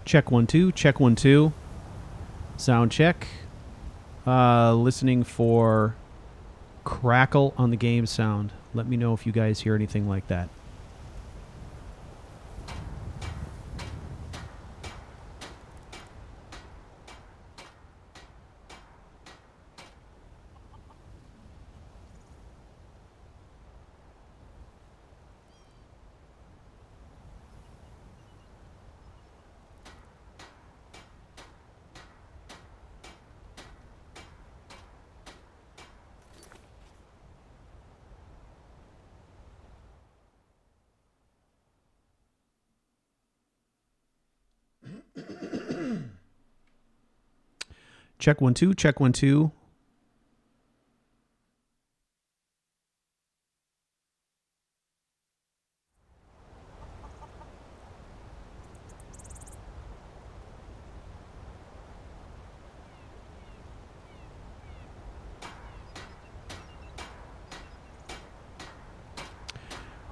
Check 1 2. Check 1 2. Sound check. Listening for crackle on the game sound. Let me know if you guys hear anything like that. Check 1 2. Check 1 2.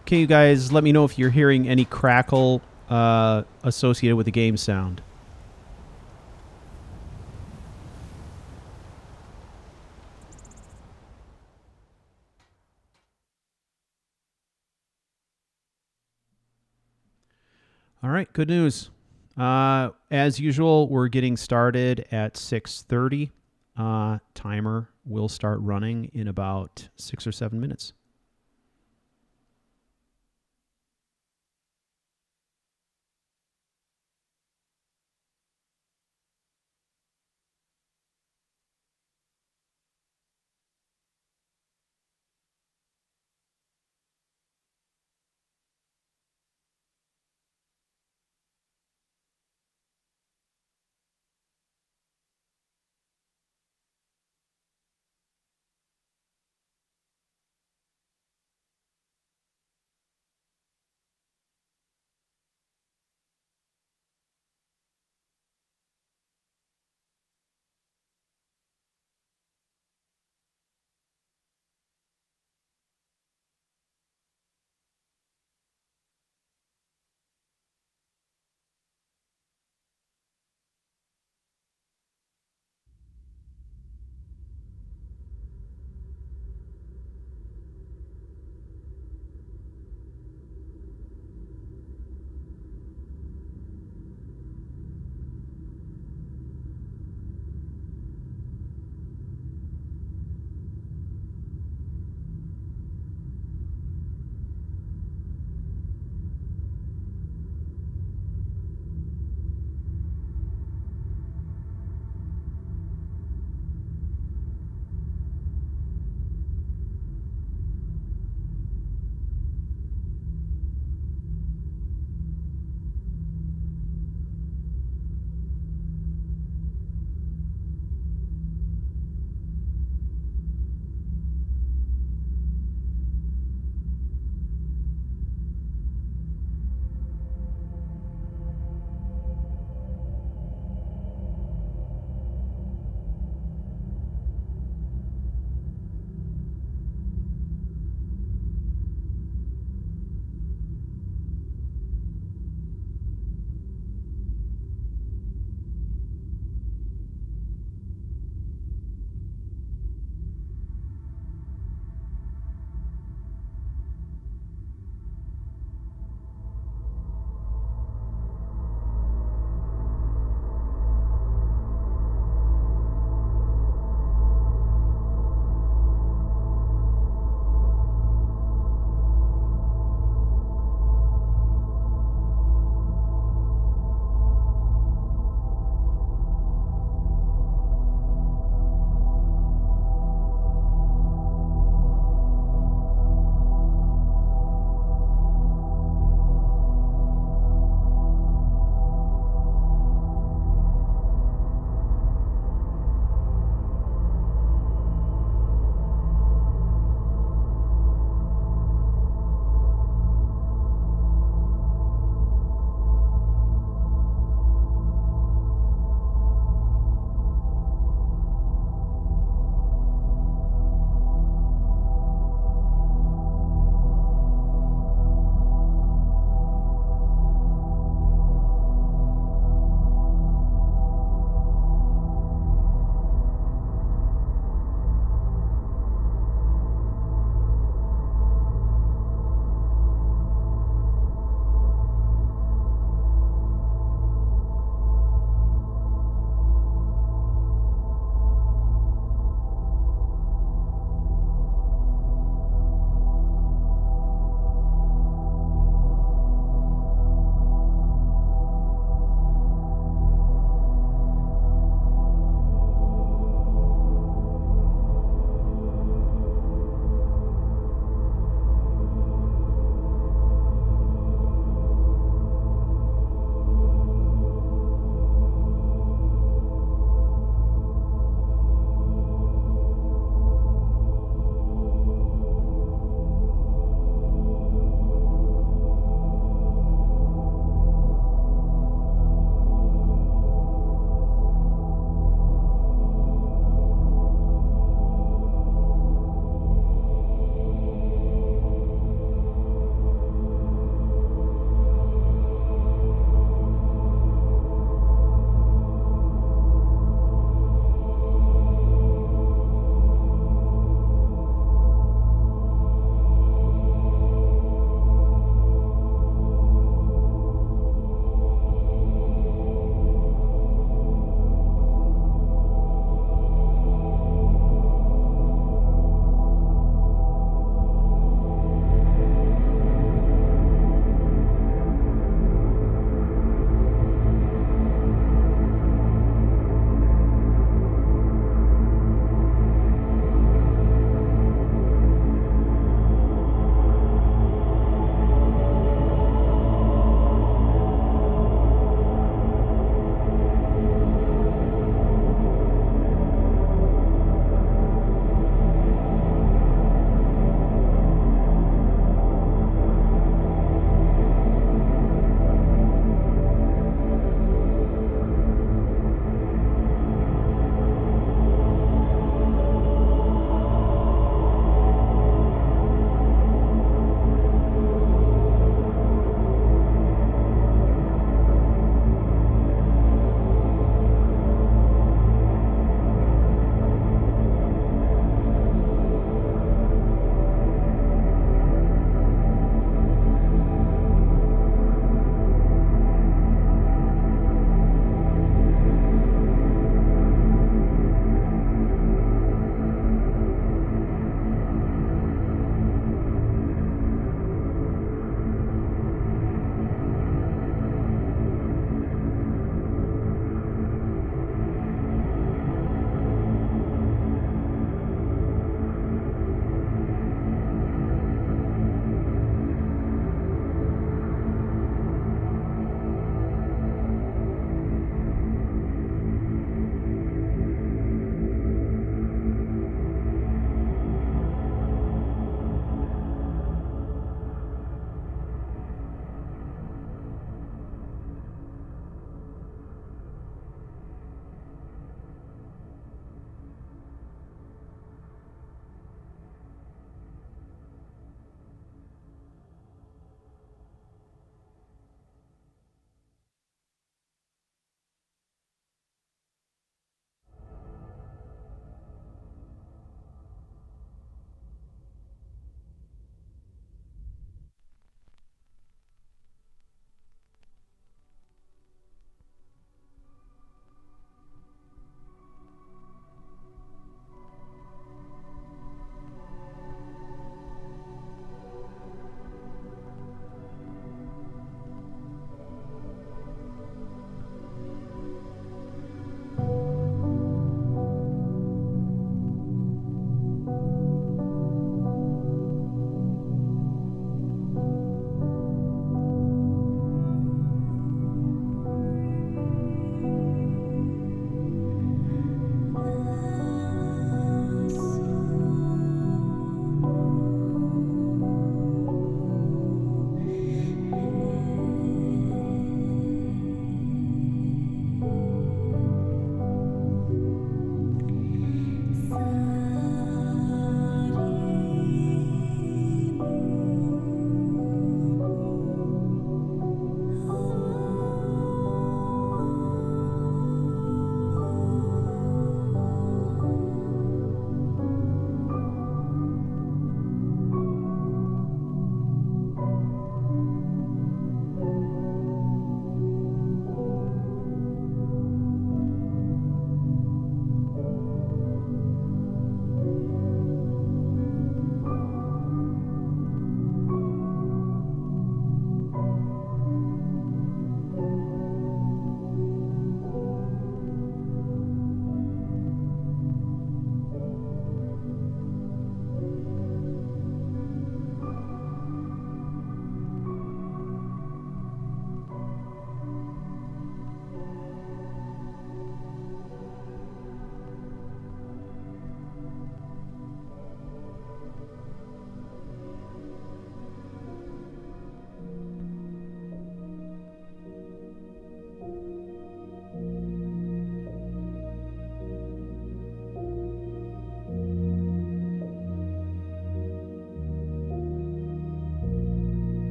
Okay, you guys, let me know if you're hearing any crackle associated with the game sound. All right, good news. As usual, we're getting started at 6:30. Timer will start running in about 6 or 7 minutes.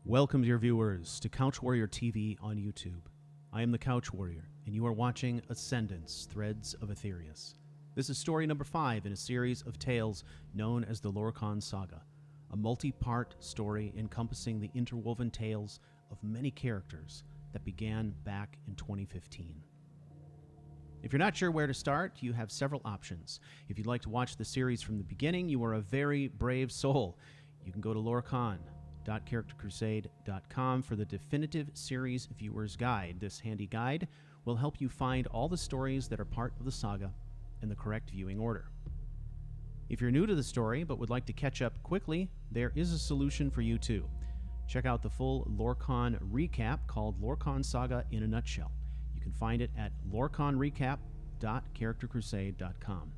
Welcome, dear viewers, to CouchWarrior TV on YouTube. I am the CouchWarrior, and you are watching Ascendance, Threads of Aetherius. This is story number 5 in a series of tales known as the Lorkhon Saga, a multi-part story encompassing the interwoven tales of many characters that began back in 2015. If you're not sure where to start, you have several options. If you'd like to watch the series from the beginning, you are a very brave soul. You can go to Lorkhon.charactercrusade.com for the definitive series viewer's guide. This handy guide will help you find all the stories that are part of the saga in the correct viewing order. If you're new to the story but would like to catch up quickly, there is a solution for you too. Check out the full Lorkhon recap called Lorkhon Saga in a Nutshell. You can find it at lorkhonrecap.charactercrusade.com.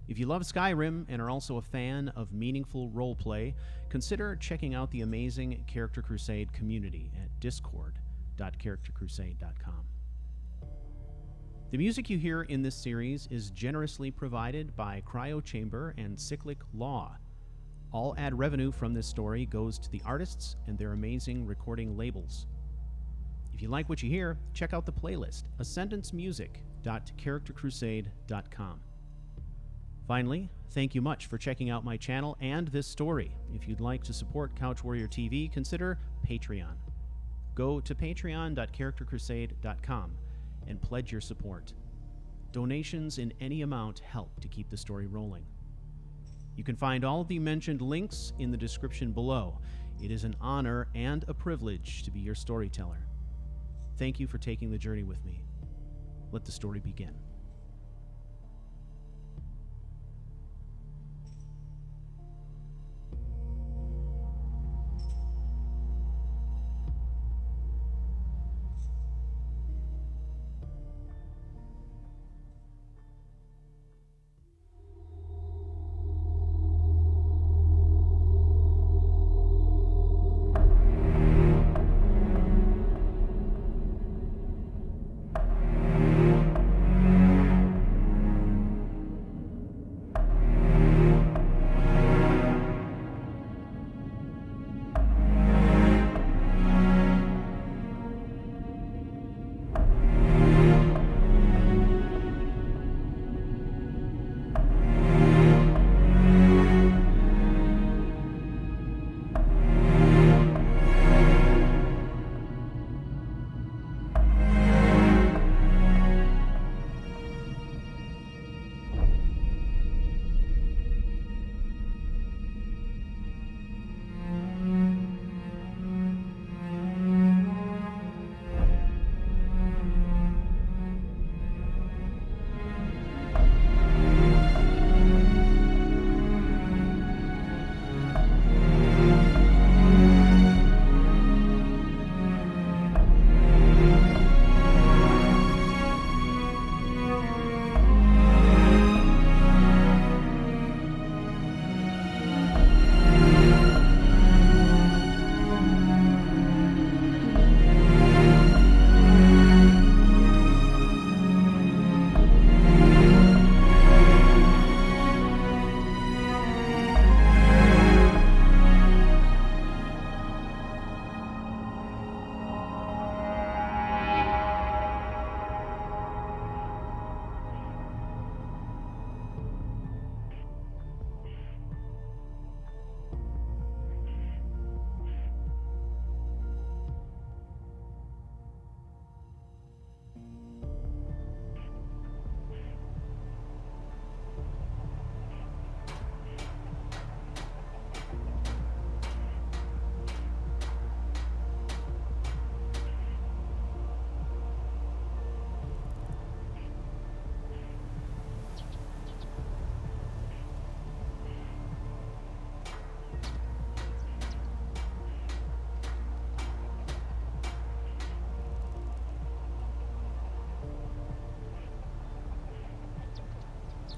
If you love Skyrim and are also a fan of meaningful roleplay, consider checking out the amazing Character Crusade community at discord.charactercrusade.com. The music you hear in this series is generously provided by Cryo Chamber and Cyclic Law. All ad revenue from this story goes to the artists and their amazing recording labels. If you like what you hear, check out the playlist, ascendancemusic.charactercrusade.com. Finally, thank you much for checking out my channel and this story. If you'd like to support CouchWarrior TV, consider Patreon. Go to patreon.charactercrusade.com and pledge your support. Donations in any amount help to keep the story rolling. You can find all of the mentioned links in the description below. It is an honor and a privilege to be your storyteller. Thank you for taking the journey with me. Let the story begin.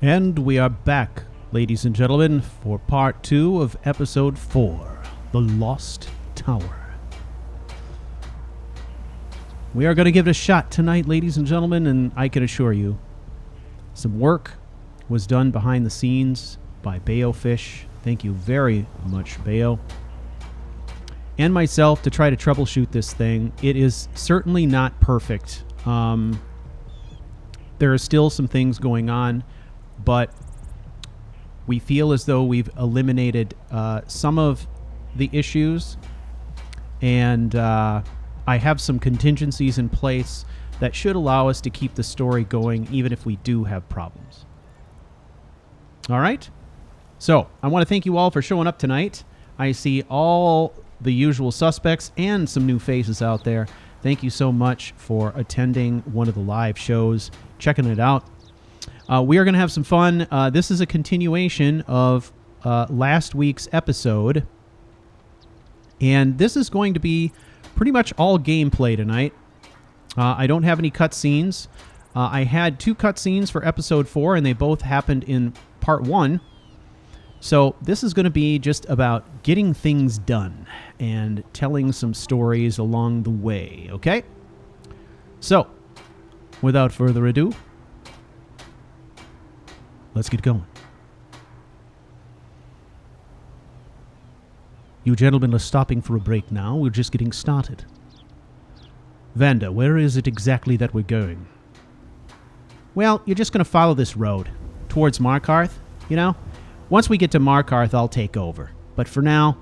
And we are back, ladies and gentlemen, for part 2 of episode 4, The Lost Tower. We are going to give it a shot tonight, ladies and gentlemen, and I can assure you, some work was done behind the scenes by Bayo Fish. Thank you very much, Bayo. and myself to try to troubleshoot this thing. It is certainly not perfect. There are still some things going on, but we feel as though we've eliminated some of the issues, and I have some contingencies in place that should allow us to keep the story going even if we do have problems. All right? So, I want to thank you all for showing up tonight. I see all the usual suspects and some new faces out there. Thank you so much for attending one of the live shows, checking it out. We are going to have some fun. This is a continuation of last week's episode, and this is going to be pretty much all gameplay tonight. I don't have any cutscenes. I had 2 cutscenes for episode 4, and they both happened in part 1. So this is going to be just about getting things done and telling some stories along the way, okay? So, without further ado, let's get going. You gentlemen are stopping for a break now. We're just getting started. Vander, where is it exactly that we're going? Well, you're just going to follow this road towards Markarth, you know? Once we get to Markarth, I'll take over. But for now,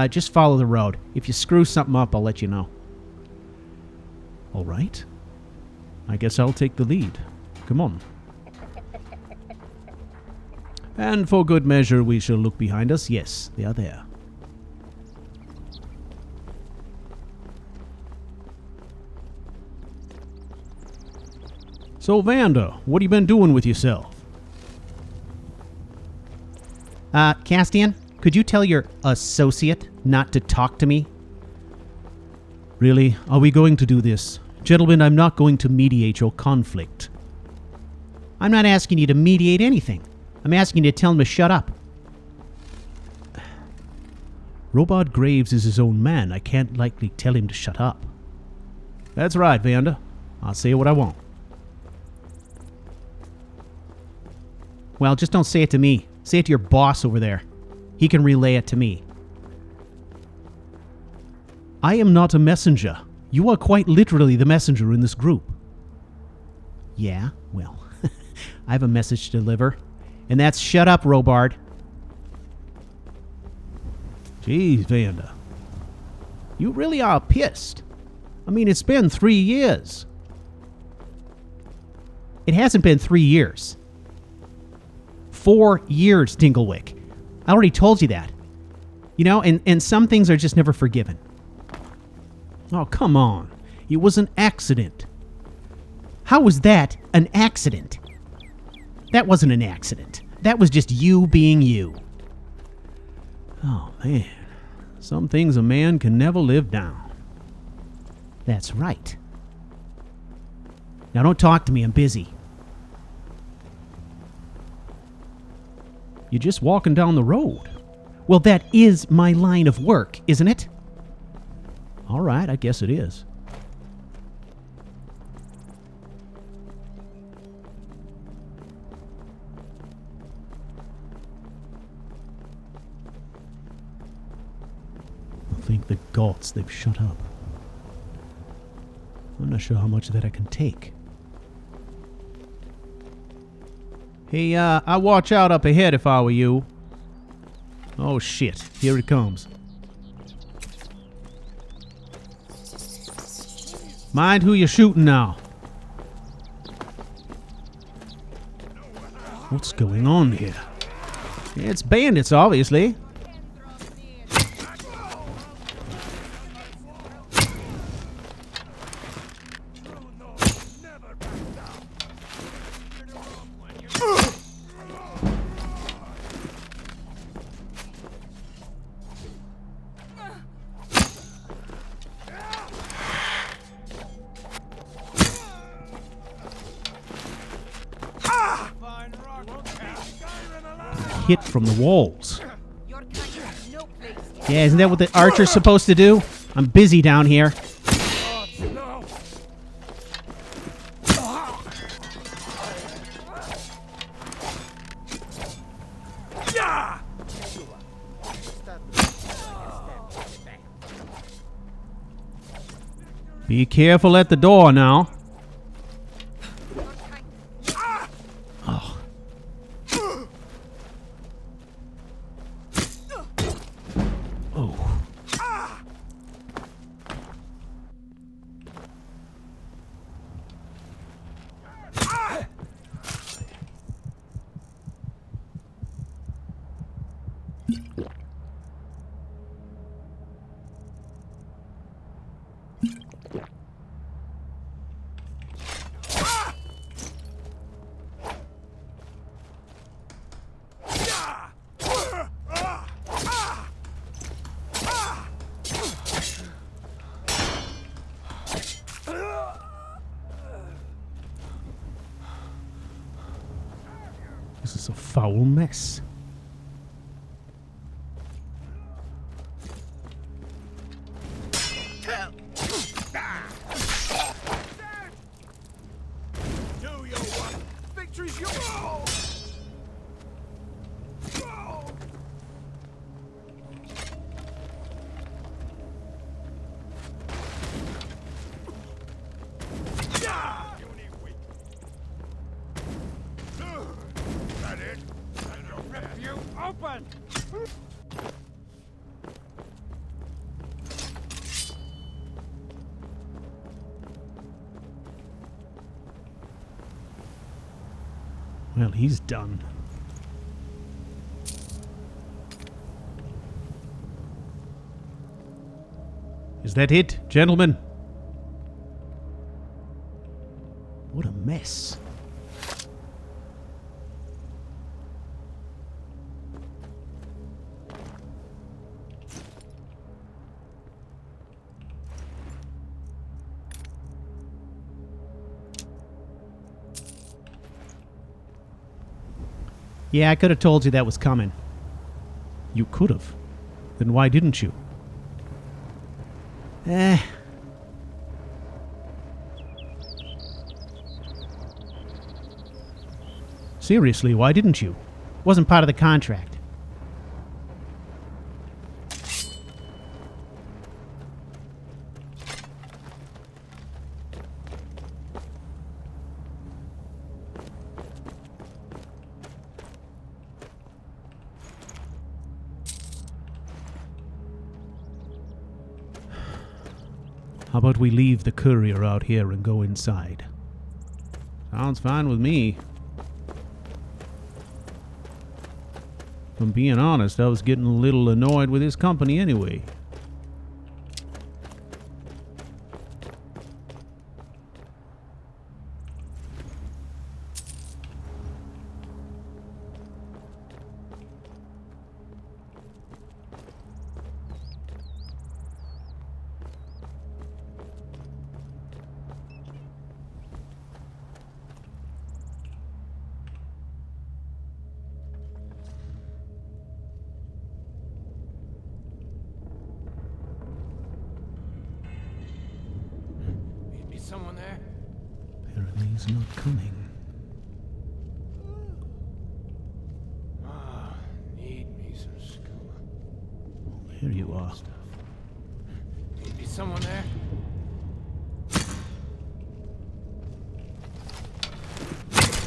just follow the road. If you screw something up, I'll let you know. All right. I guess I'll take the lead. Come on. And for good measure, we shall look behind us. Yes, they are there. So, Vander, what have you been doing with yourself? Castian, could you tell your associate not to talk to me? Really? Are we going to do this? Gentlemen, I'm not going to mediate your conflict. I'm not asking you to mediate anything. I'm asking you to tell him to shut up. Robard Graves is his own man. I can't likely tell him to shut up. That's right, Vander. I'll say what I want. Well, just don't say it to me. Say it to your boss over there. He can relay it to me. I am not a messenger. You are quite literally the messenger in this group. Yeah, well, I have a message to deliver. And that's shut up, Robard. Jeez, Vander. You really are pissed. I mean, it's been 3 years. It hasn't been 3 years. 4 years, Dinglewick. I already told you that. You know, and some things are just never forgiven. Oh, come on. It was an accident. How was that an accident? That wasn't an accident. That was just you being you. Oh, man. Some things a man can never live down. That's right. Now don't talk to me. I'm busy. You're just walking down the road. Well, that is my line of work, isn't it? All right, I guess it is. Thank the gods they've shut up. I'm not sure how much of that I can take. Hey, I'd watch out up ahead if I were you. Oh shit, here it comes. Mind who you're shooting now. What's going on here? It's bandits, obviously. Hit from the walls. Yeah, isn't that what the archer's supposed to do? I'm busy down here. Be careful at the door now. Oh. Oh. This is a foul mess. Do your work. Victory's yours. Open! Well, he's done. Is that it, gentlemen? What a mess. Yeah, I could have told you that was coming. You could have. Then why didn't you? Seriously, why didn't you? Wasn't part of the contract. How about we leave the courier out here and go inside? Sounds fine with me. If I'm being honest, I was getting a little annoyed with his company anyway. Someone there? Apparently he's not coming. Ah, need me some scuba. Here you are. Need me someone there?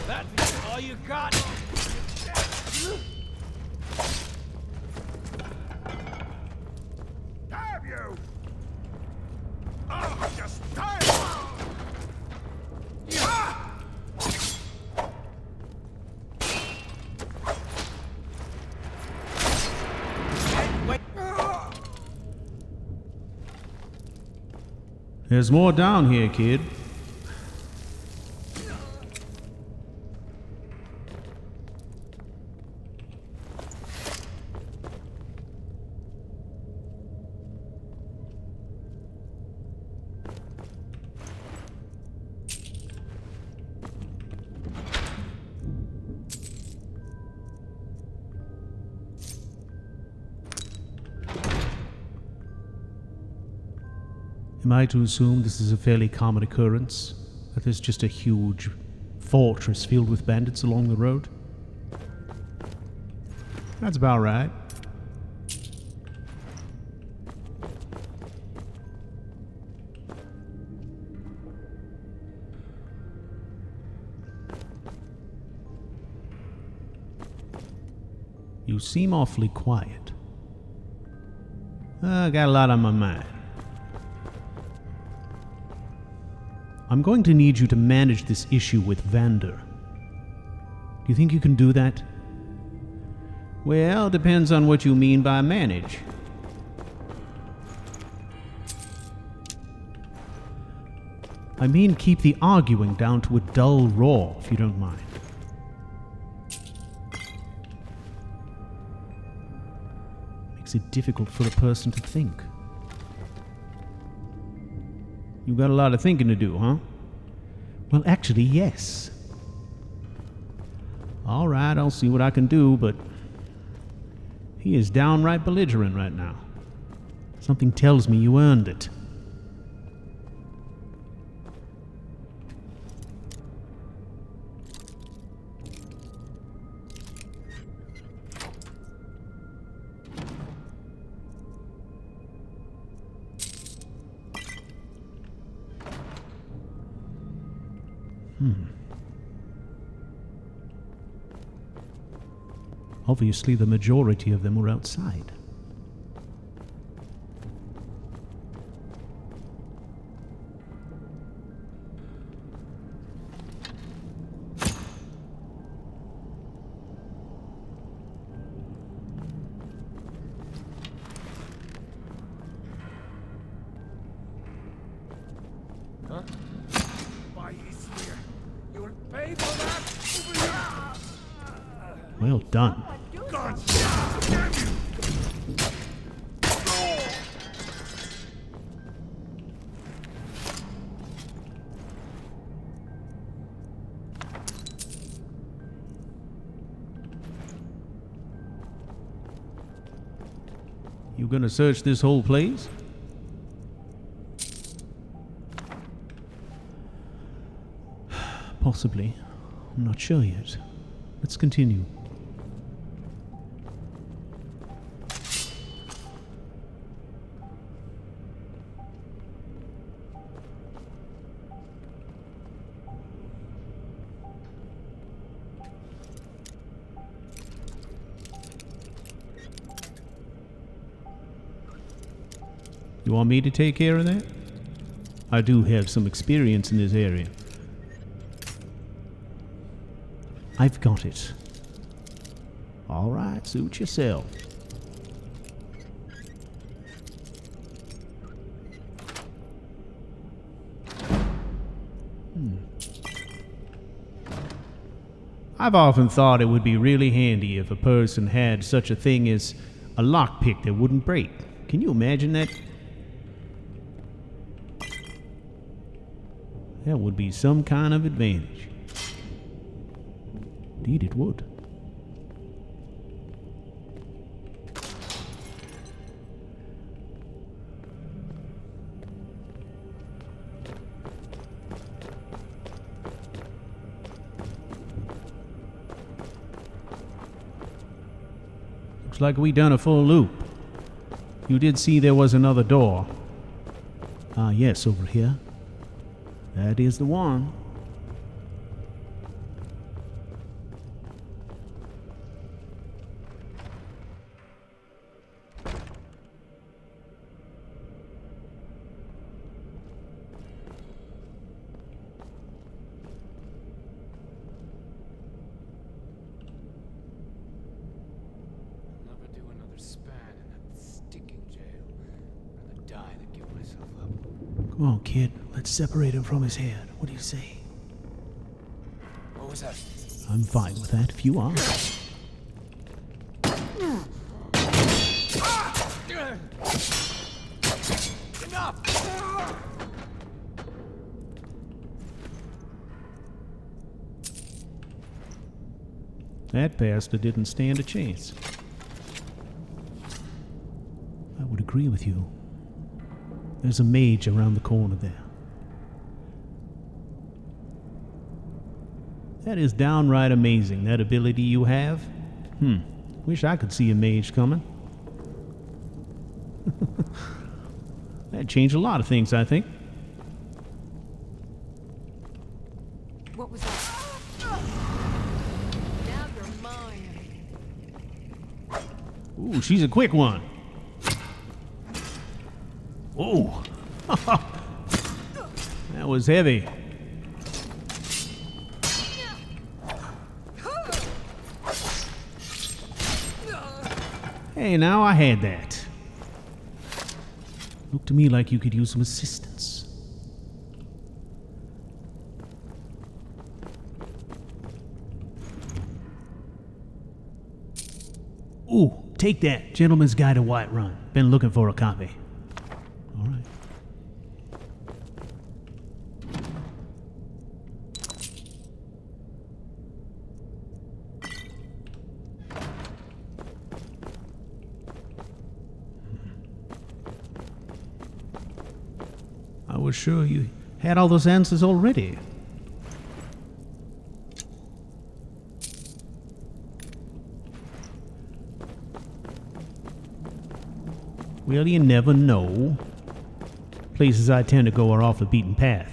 That's all you got? Have you? Oh, just die! There's more down here, kid. Am I to assume this is a fairly common occurrence? That there's just a huge fortress filled with bandits along the road? That's about right. You seem awfully quiet. I got a lot on my mind. I'm going to need you to manage this issue with Vander. Do you think you can do that? Well, depends on what you mean by manage. I mean keep the arguing down to a dull roar, if you don't mind. Makes it difficult for a person to think. You got a lot of thinking to do, huh? Well, actually, yes. All right, I'll see what I can do, but he is downright belligerent right now. Something tells me you earned it. Obviously, the majority of them were outside. Huh? Why is here? You'll pay for that! Well done. God damn you! You gonna search this whole place? Possibly. I'm not sure yet. Let's continue. You want me to take care of that? I do have some experience in this area. I've got it. All right, suit yourself. I've often thought it would be really handy if a person had such a thing as a lockpick that wouldn't break. Can you imagine that? That would be some kind of advantage. Indeed it would. Looks like we done a full loop. You did see there was another door. Ah, yes, over here. That is the one. Never do another span in that stinking jail. Rather die than give myself up. Come on, kid. Let's separate him from his head. What do you say? What was that? I'm fine with that if you are. Enough! That bastard didn't stand a chance. I would agree with you. There's a mage around the corner there. That is downright amazing, that ability you have. Wish I could see a mage coming. That'd change a lot of things, I think. What was that? Now you're mine. Ooh, she's a quick one. Ooh. That was heavy. Hey, now I had that. Looked to me like you could use some assistance. Ooh, take that. Gentleman's Guide to Whiterun. Been looking for a copy. All right. I was sure you had all those answers already. Well, you never know. Places I tend to go are off the beaten path.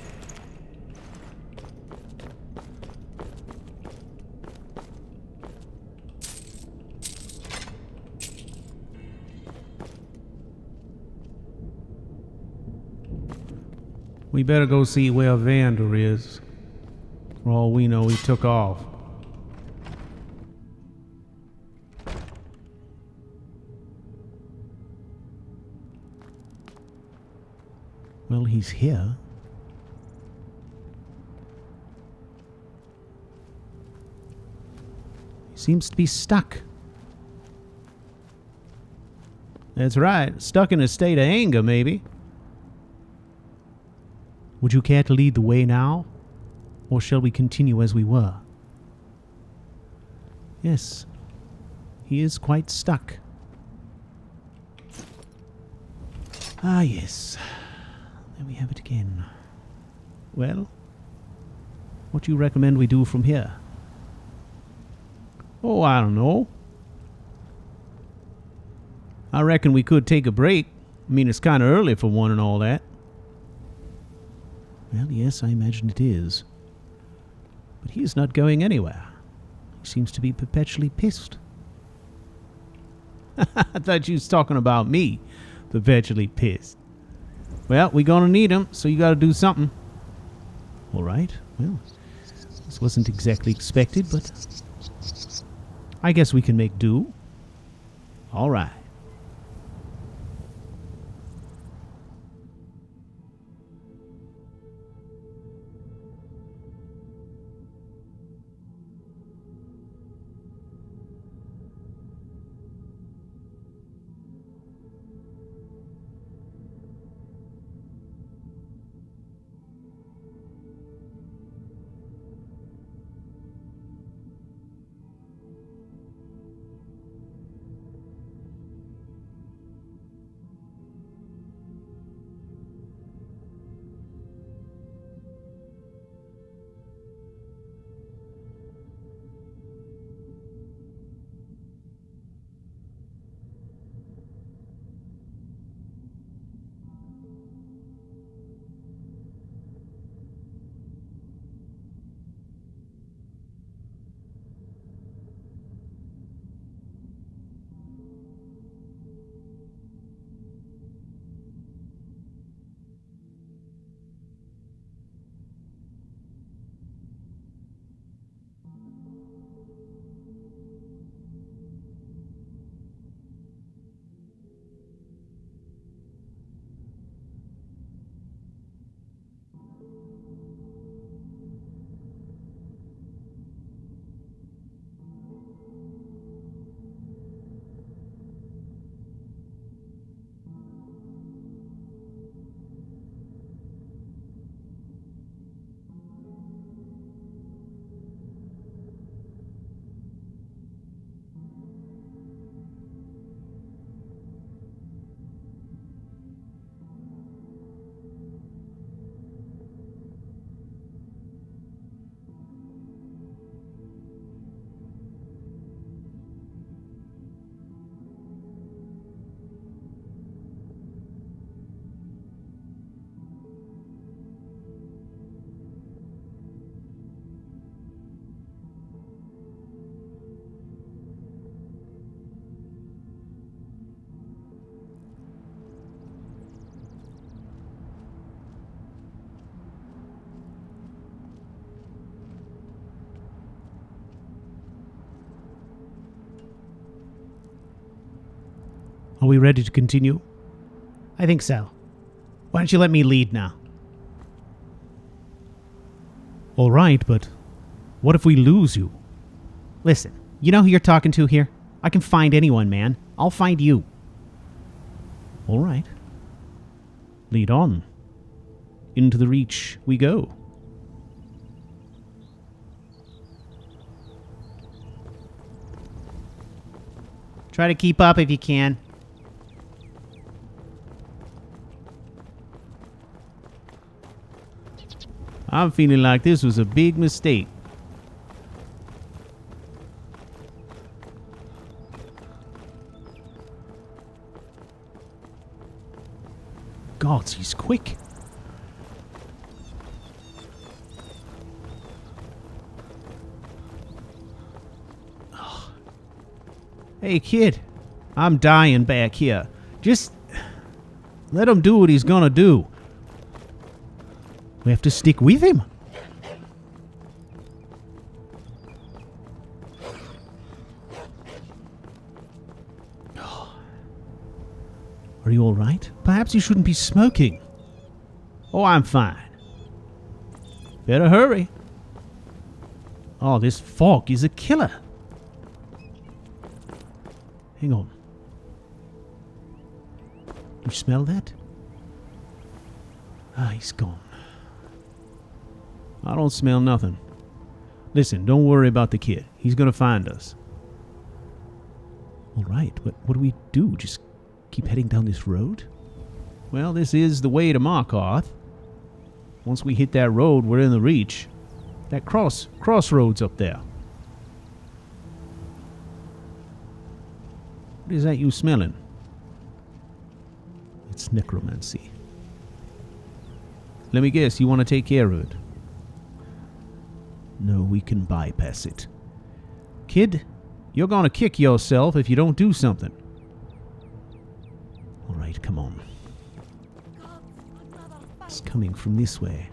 We better go see where Vander is. For all we know, he took off. Well, he's here. He seems to be stuck. That's right, stuck in a state of anger, maybe. Would you care to lead the way now? Or shall we continue as we were? Yes, he is quite stuck. Ah, yes. There we have it again. Well, what do you recommend we do from here? Oh, I don't know. I reckon we could take a break. I mean, it's kind of early for one and all that. Well, yes, I imagine it is. But he is not going anywhere. He seems to be perpetually pissed. I thought you was talking about me, perpetually pissed. Well, we're gonna need him, so you gotta do something. All right, well, this wasn't exactly expected, but I guess we can make do. All right. Are we ready to continue? I think so. Why don't you let me lead now? All right, but what if we lose you? Listen, you know who you're talking to here? I can find anyone, man. I'll find you. All right. Lead on. Into the Reach we go. Try to keep up if you can. I'm feeling like this was a big mistake. Gods, he's quick. Oh. Hey, kid. I'm dying back here. Just let him do what he's gonna do. We have to stick with him. Are you all right? Perhaps you shouldn't be smoking. Oh, I'm fine. Better hurry. Oh, this fog is a killer. Hang on. You smell that? Ah, he's gone. I don't smell nothing. Listen, don't worry about the kid. He's gonna find us. All right, what do we do? Just keep heading down this road? Well, this is the way to Markarth. Once we hit that road, we're in the Reach. That crossroads up there. What is that you smelling? It's necromancy. Let me guess, you want to take care of it? No, we can bypass it. Kid, you're gonna kick yourself if you don't do something. All right, come on. It's coming from this way.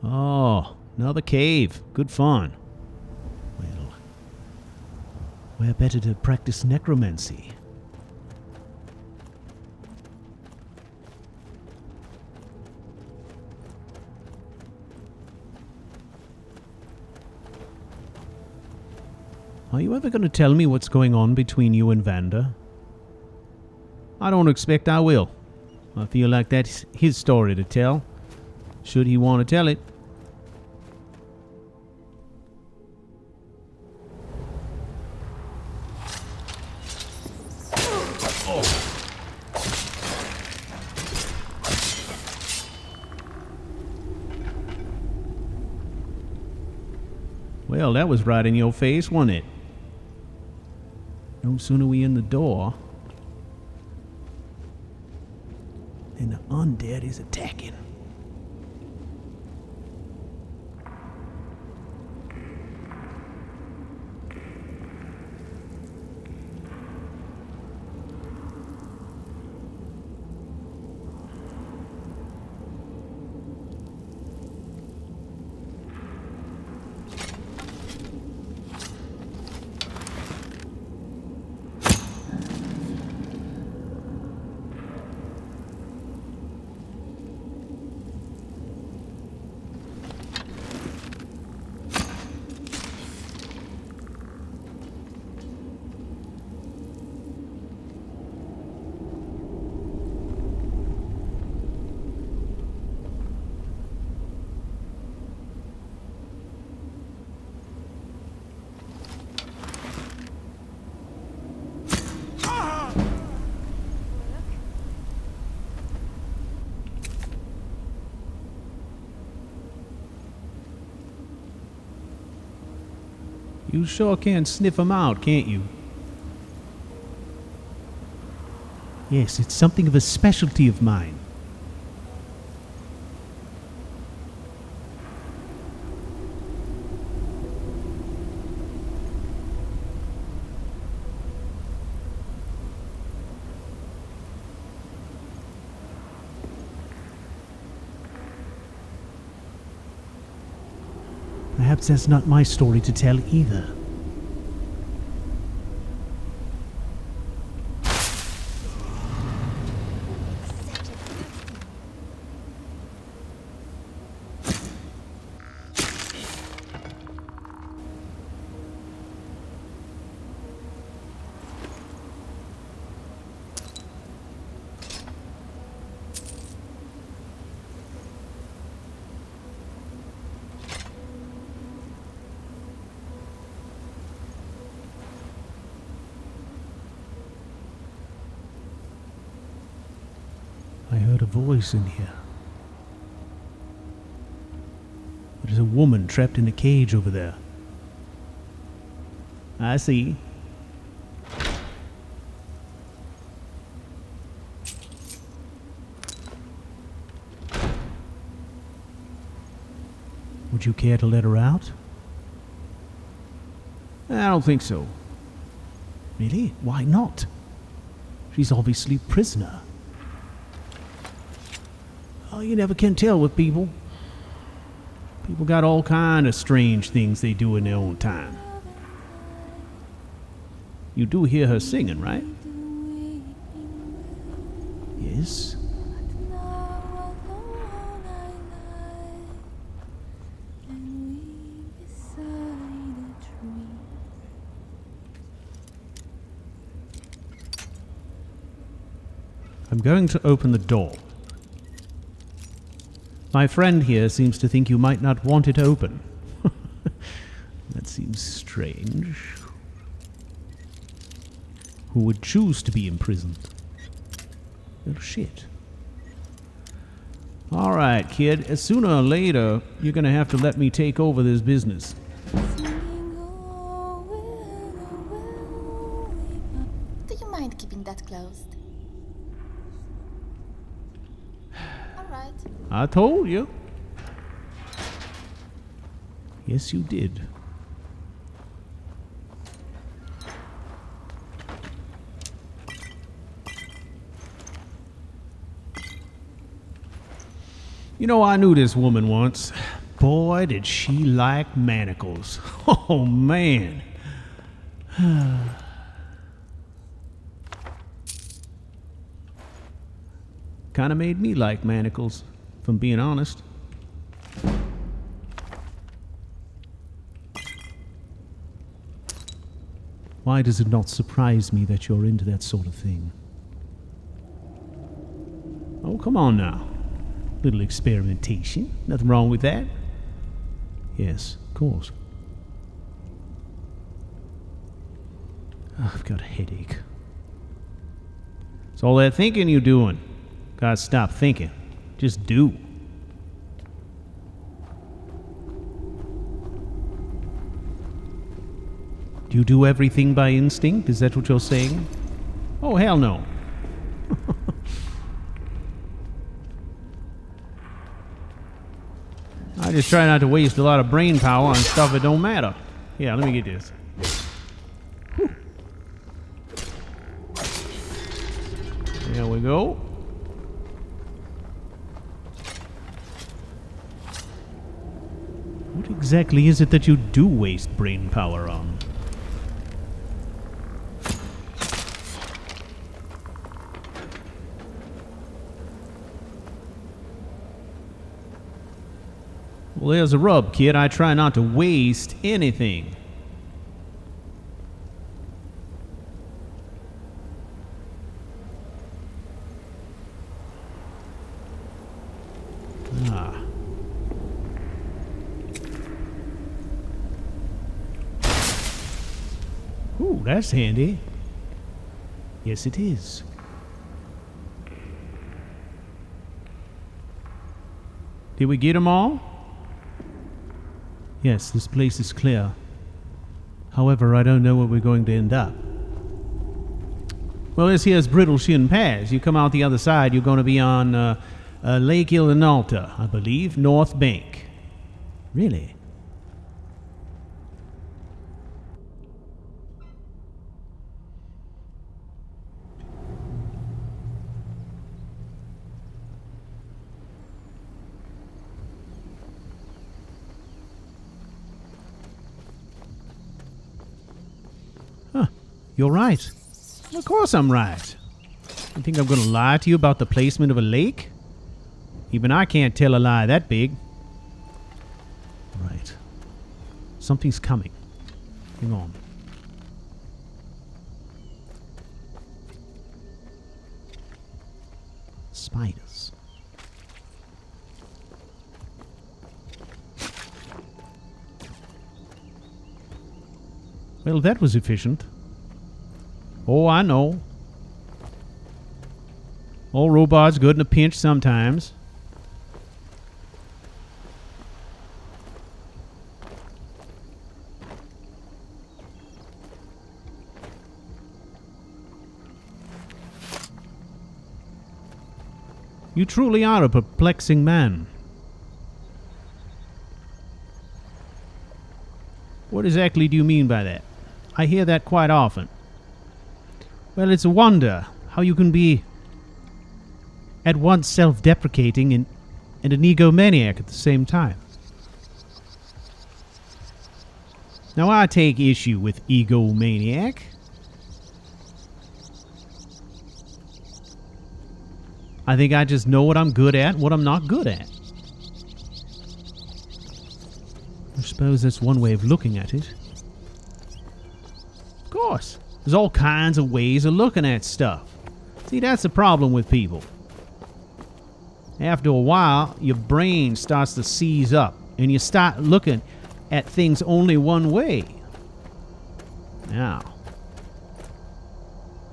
Oh, another cave. Good fun. Well, where better to practice necromancy? Are you ever going to tell me what's going on between you and Vander? I don't expect I will. I feel like that's his story to tell, should he want to tell it. Well, that was right in your face, wasn't it? No sooner we in the door than the undead is attacking. You sure can sniff them out, can't you? Yes, it's something of a specialty of mine. perhaps that's not my story to tell either. I heard a voice in here. There's a woman trapped in a cage over there. I see. Would you care to let her out? I don't think so. Really? Why not? She's obviously a prisoner. Oh, you never can tell with people. People got all kind of strange things they do in their own time. You do hear her singing, right? Yes. I'm going to open the door. My friend here seems to think you might not want it open. That seems strange. Who would choose to be imprisoned? Well, shit. Alright, kid. Sooner or later, you're gonna have to let me take over this business. Do you mind keeping that closed? Alright. I told you. Yes, you did. You know, I knew this woman once. Boy, did she like manacles. Oh, man. Kind of made me like manacles, if I'm being honest. Why does it not surprise me that you're into that sort of thing? Oh, come on now. Little experimentation. Nothing wrong with that. Yes, of course. Oh, I've got a headache. It's all that thinking you're doing. Gotta stop thinking. Just do. Do you do everything by instinct? Is that what you're saying? Oh, hell no. I just try not to waste a lot of brain power on stuff that don't matter. Yeah, let me get this. Whew. There we go. What exactly is it that you do waste brain power on? Well, there's a rub, kid. I try not to waste anything. Ah. Ooh, that's handy. Yes, it is. Did we get them all? Yes, this place is clear. However, I don't know where we're going to end up. Well, this here's Brittle Shin Pass. You come out the other side, you're going to be on Lake Ilinalta, I believe, North Bank. Really? You're right. Of course I'm right. You think I'm gonna lie to you about the placement of a lake? Even I can't tell a lie that big. Right. Something's coming. Hang on. Spiders. Well, that was efficient. Oh, I know. Old robot's good in a pinch sometimes. You truly are a perplexing man. What exactly do you mean by that? I hear that quite often. Well, it's a wonder how you can be at once self-deprecating and an egomaniac at the same time. Now, I take issue with egomaniac. I think I just know what I'm good at and what I'm not good at. I suppose that's one way of looking at it. Of course, there's all kinds of ways of looking at stuff. See, that's the problem with people. After a while, your brain starts to seize up, and you start looking at things only one way. Now,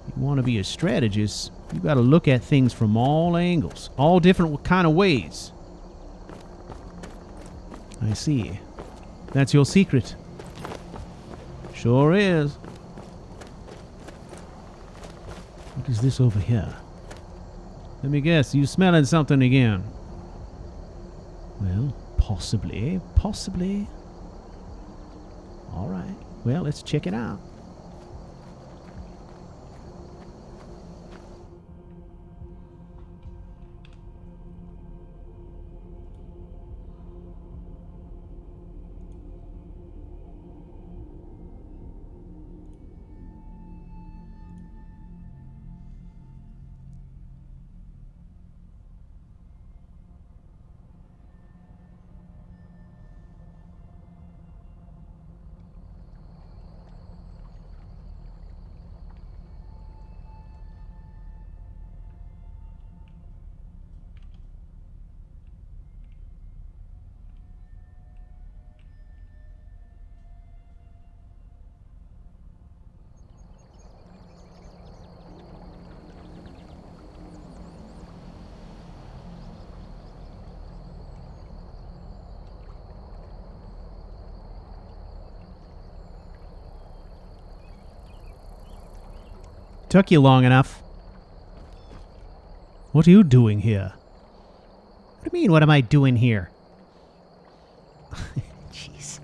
you want to be a strategist, you got to look at things from all angles, all different kind of ways. I see. That's your secret. Sure is. What is this over here? Let me guess, you smelling something again? Well, possibly. All right. Well, let's check it out. Took you long enough. What are you doing here? What do you mean, what am I doing here? Jeez.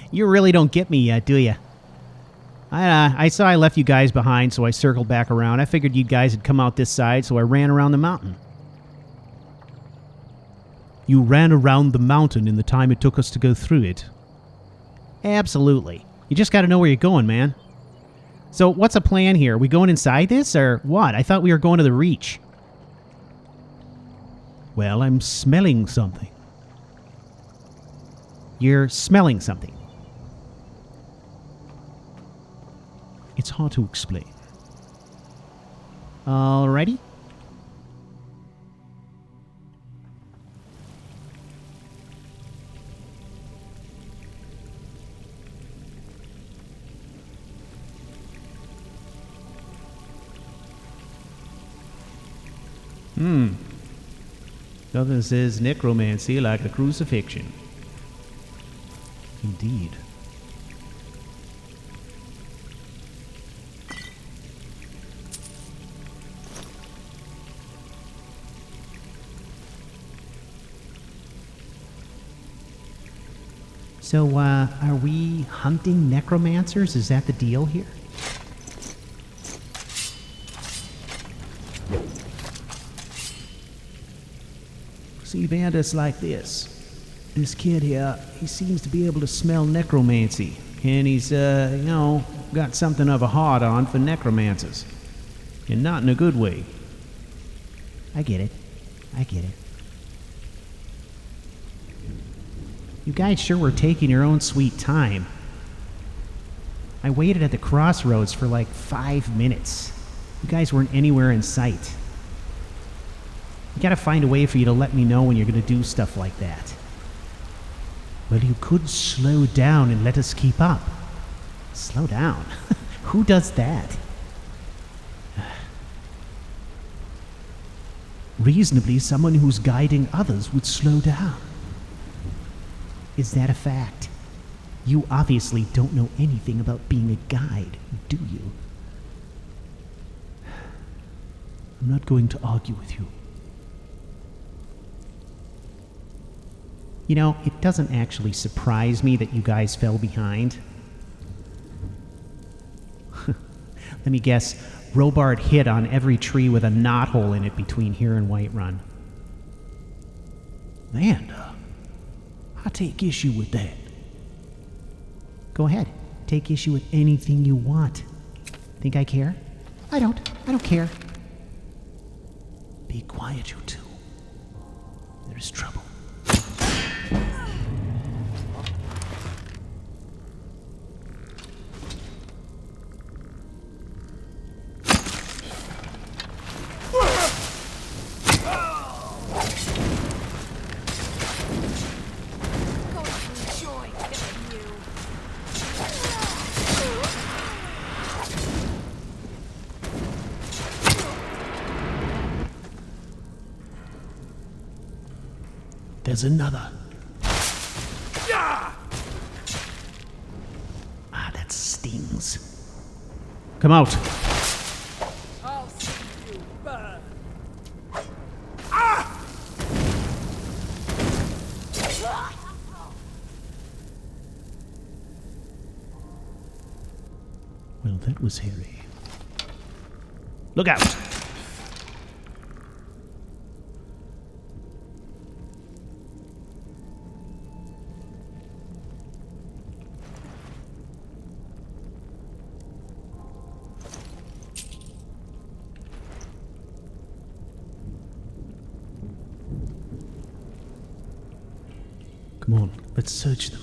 You really don't get me yet, do you? I saw I left you guys behind, so I circled back around. I figured you guys had come out this side, so I ran around the mountain. You ran around the mountain in the time it took us to go through it? Absolutely. You just gotta know where you're going, man. So, what's the plan here? Are we going inside this, or what? I thought we were going to the Reach. Well, I'm smelling something. You're smelling something. It's hard to explain. Alrighty. Something says necromancy like a crucifixion. Indeed. So, are we hunting necromancers? Is that the deal here? See, Vander's like this. This kid here, he seems to be able to smell necromancy. And he's, got something of a hard-on for necromancers. And not in a good way. I get it. You guys sure were taking your own sweet time. I waited at the crossroads for like 5 minutes. You guys weren't anywhere in sight. You gotta find a way for you to let me know when you're gonna do stuff like that. Well, you could slow down and let us keep up. Slow down? Who does that? Reasonably, someone who's guiding others would slow down. Is that a fact? You obviously don't know anything about being a guide, do you? I'm not going to argue with you. You know, it doesn't actually surprise me that you guys fell behind. Let me guess, Robart hit on every tree with a knothole in it between here and Whiterun. Vander, I take issue with that. Go ahead, take issue with anything you want. Think I care? I don't care. Be quiet, you two. There's trouble. There's another. Ah, that stings. Come out. I'll see you burn. Well, that was hairy. Look out! Come on, let's search them.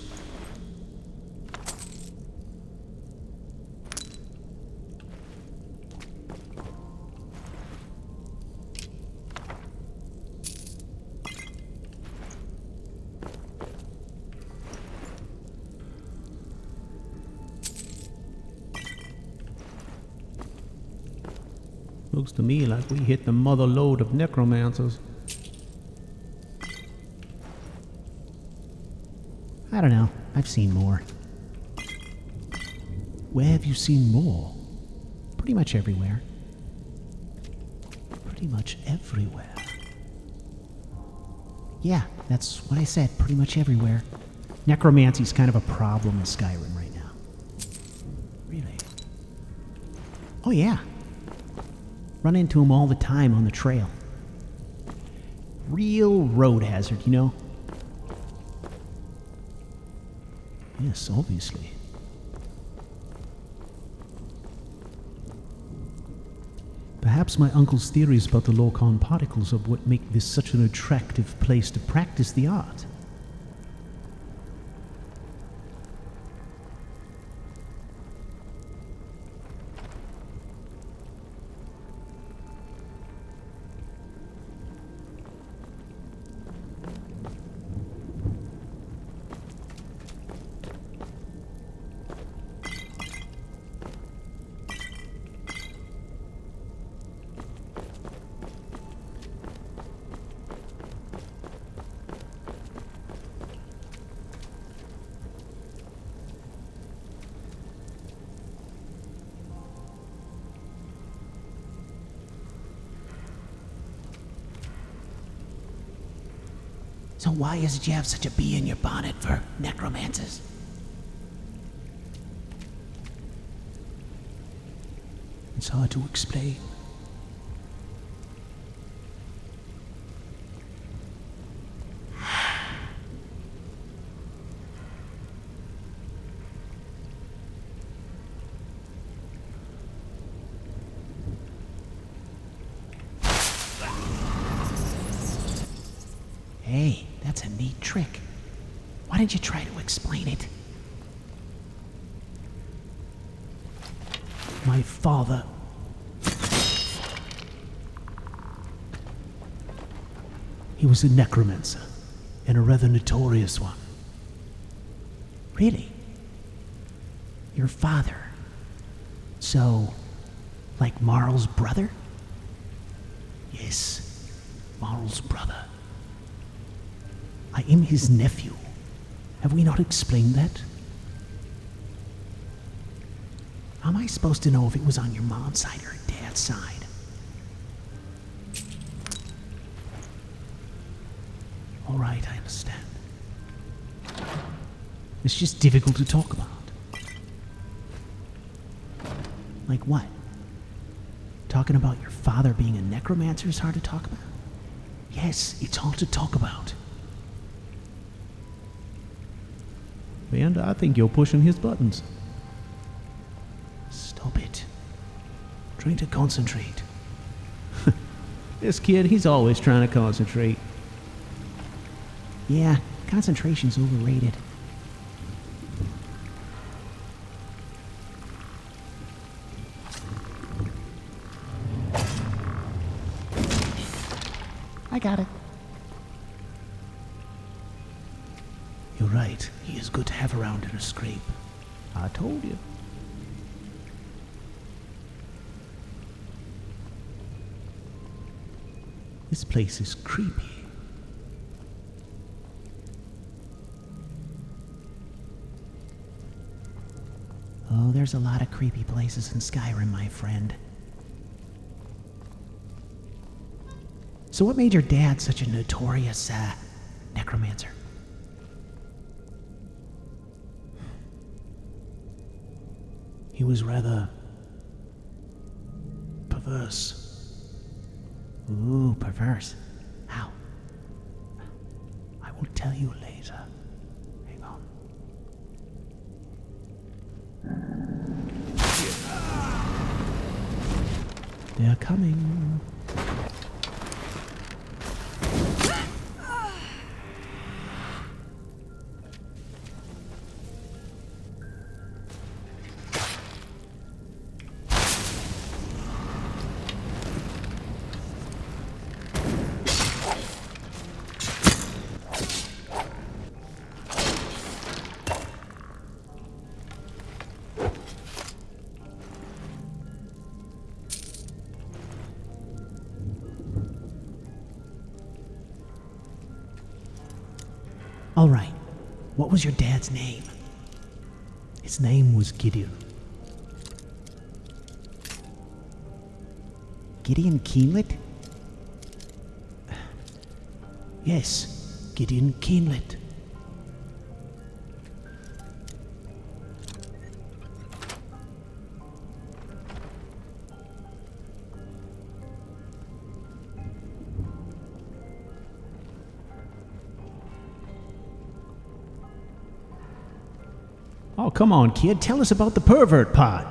Looks to me like we hit the mother lode of necromancers. I don't know. I've seen more. Where have you seen more? Pretty much everywhere. Pretty much everywhere. Yeah, that's what I said. Pretty much everywhere. Necromancy's kind of a problem in Skyrim right now. Really? Oh yeah. Run into them all the time on the trail. Real road hazard, you know? Yes, obviously. Perhaps my uncle's theories about the Lorkhon particles are what make this such an attractive place to practice the art. So why is it you have such a bee in your bonnet for necromancers? It's hard to explain. It's a neat trick. Why didn't you try to explain it? My father. He was a necromancer, and a rather notorious one. Really? Your father? So, like Marl's brother? Yes, Marl's brother. I am his nephew. Have we not explained that? How am I supposed to know if it was on your mom's side or dad's side? All right, I understand. It's just difficult to talk about. Like what? Talking about your father being a necromancer is hard to talk about? Yes, it's hard to talk about. Vander, I think you're pushing his buttons. Stop it. I'm trying to concentrate. This kid, he's always trying to concentrate. Yeah, concentration's overrated. I got it. You're right. He is good to have around in a scrape. I told you. This place is creepy. Oh, there's a lot of creepy places in Skyrim, my friend. So what made your dad such a notorious, necromancer? He was rather perverse. Ooh, perverse. How? I will tell you later. Hang on. They're coming. All right. What was your dad's name? His name was Gideon. Gideon Keenlit? Yes, Gideon Keenlit. Oh, come on, kid. Tell us about the pervert part.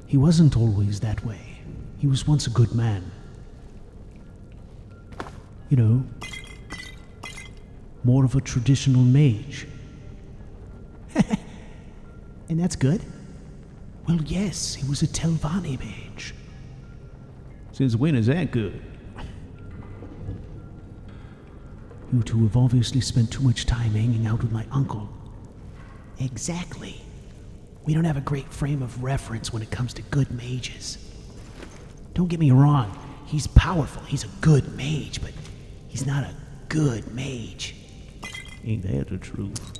He wasn't always that way. He was once a good man. You know, more of a traditional mage. And that's good? Well, yes, he was a Telvanni mage. Since when is that good? You two have obviously spent too much time hanging out with my uncle. Exactly. We don't have a great frame of reference when it comes to good mages. Don't get me wrong, he's powerful, he's a good mage, but he's not a good mage. Ain't that the truth?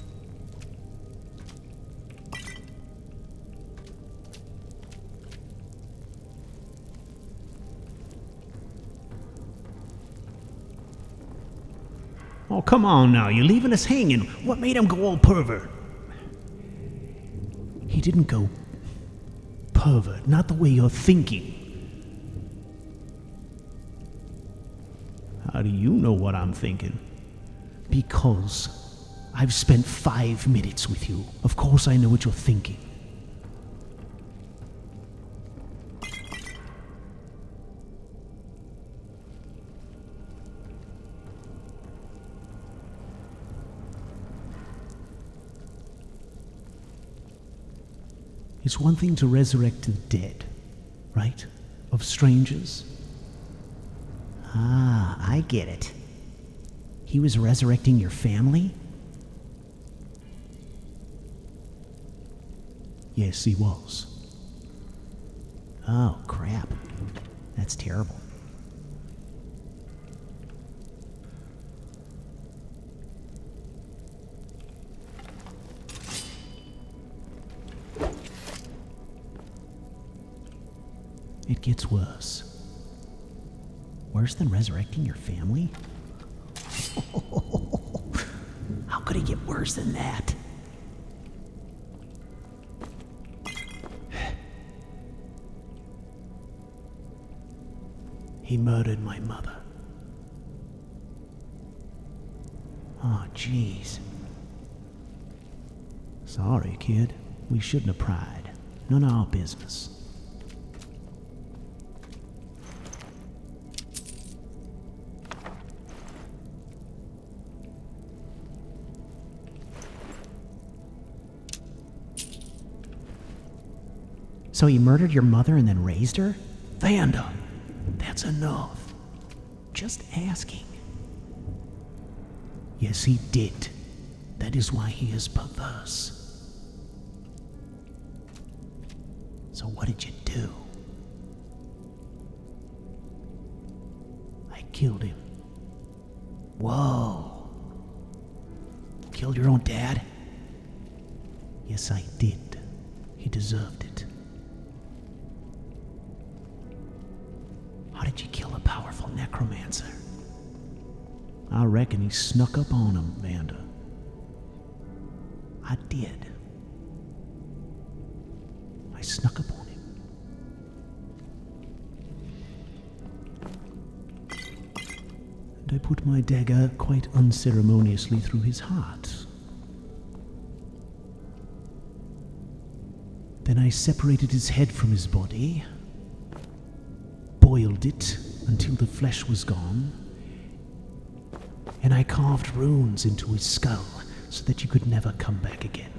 Oh, come on now, you're leaving us hanging. What made him go all pervert? He didn't go pervert, not the way you're thinking. How do you know what I'm thinking? Because I've spent 5 minutes with you. Of course I know what you're thinking. It's one thing to resurrect the dead, right? Of strangers. Ah, I get it. He was resurrecting your family? Yes, he was. Oh, crap. That's terrible. It gets worse. Worse than resurrecting your family? How could it get worse than that? He murdered my mother. Oh, jeez. Sorry, kid. We shouldn't have pried. None of our business. So he murdered your mother and then raised her? Vander, that's enough. Just asking. Yes, he did. That is why he is perverse. So what did you do? I killed him. Whoa. Killed your own dad? Yes, I did. He deserved it. How did you kill a powerful necromancer? I reckon he snuck up on him, Vander. I did. I snuck up on him. And I put my dagger quite unceremoniously through his heart. Then I separated his head from his body, boiled it until the flesh was gone, and I carved runes into his skull so that you could never come back again.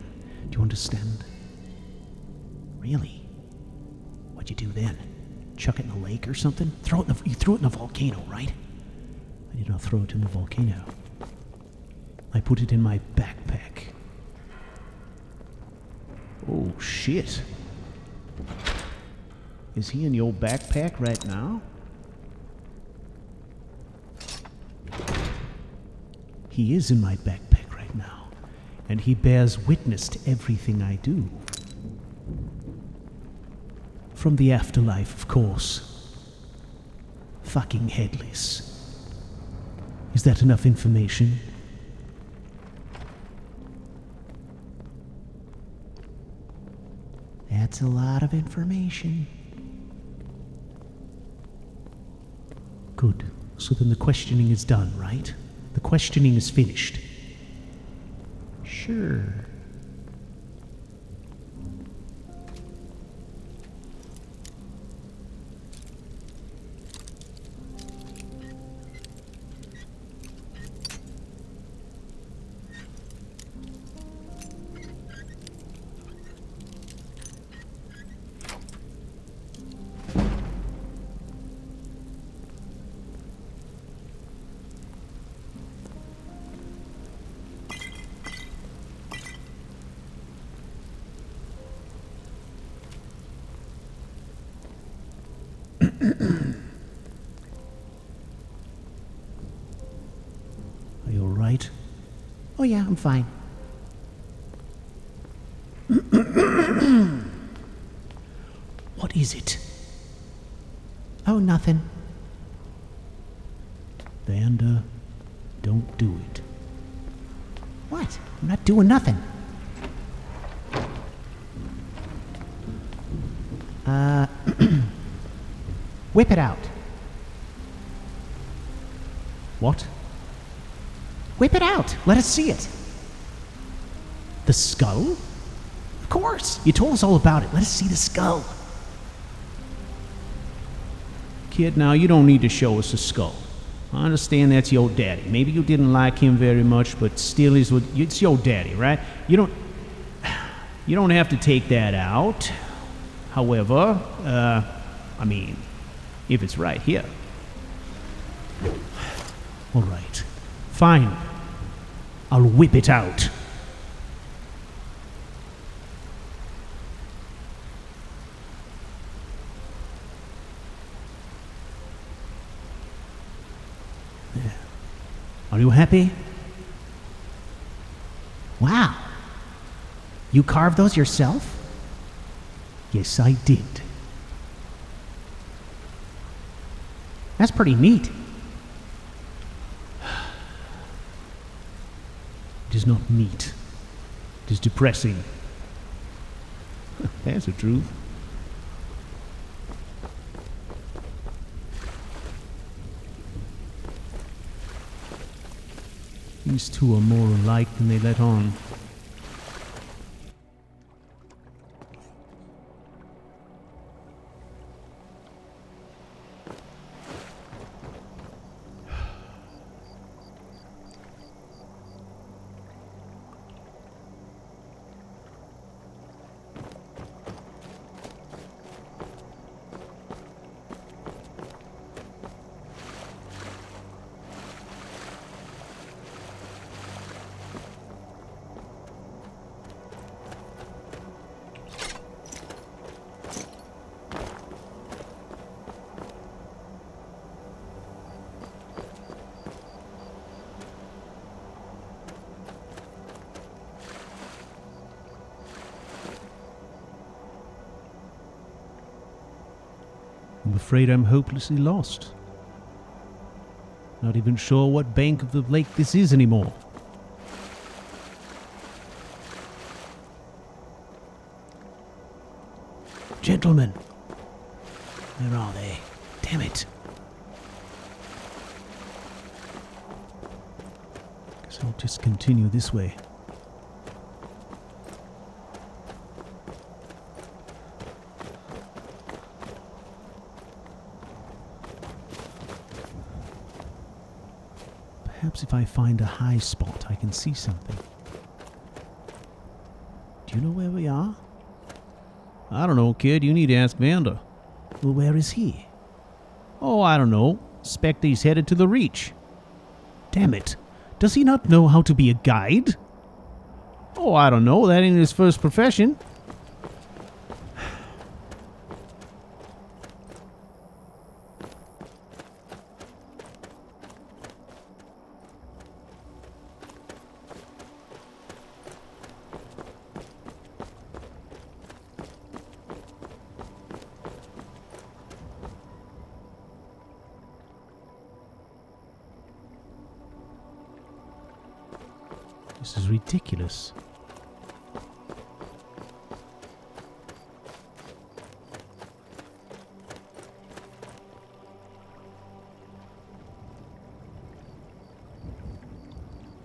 Do you understand? Really? What'd you do then? Chuck it in the lake or something? You threw it in a volcano, right? I did not throw it in the volcano. I put it in my backpack. Oh, shit. Is he in your backpack right now? He is in my backpack right now, and he bears witness to everything I do. From the afterlife, of course. Fucking headless. Is that enough information? That's a lot of information. Good. So then the questioning is done, right? The questioning is finished. Sure. Are you alright? Oh yeah, I'm fine. What is it? Oh, nothing. Vander, don't do it. What? I'm not doing nothing. Whip it out. What? Whip it out. Let us see it. The skull? Of course. You told us all about it. Let us see the skull. Kid, now you don't need to show us a skull. I understand that's your daddy. Maybe you didn't like him very much, but still it's your daddy, right? You don't... You don't have to take that out. However, I mean, if it's right here. All right. Fine. I'll whip it out. There. Are you happy? Wow. You carved those yourself? Yes, I did. That's pretty neat. It is not neat. It is depressing. That's the truth. These two are more alike than they let on. I'm afraid I'm hopelessly lost. Not even sure what bank of the lake this is anymore. Gentlemen, where are they? Damn it. Guess I'll just continue this way. Perhaps if I find a high spot, I can see something. Do you know where we are? I don't know, kid. You need to ask Vander. Well, where is he? Oh, I don't know. Expect he's headed to the Reach. Damn it. Does he not know how to be a guide? Oh, I don't know. That ain't his first profession. This is ridiculous.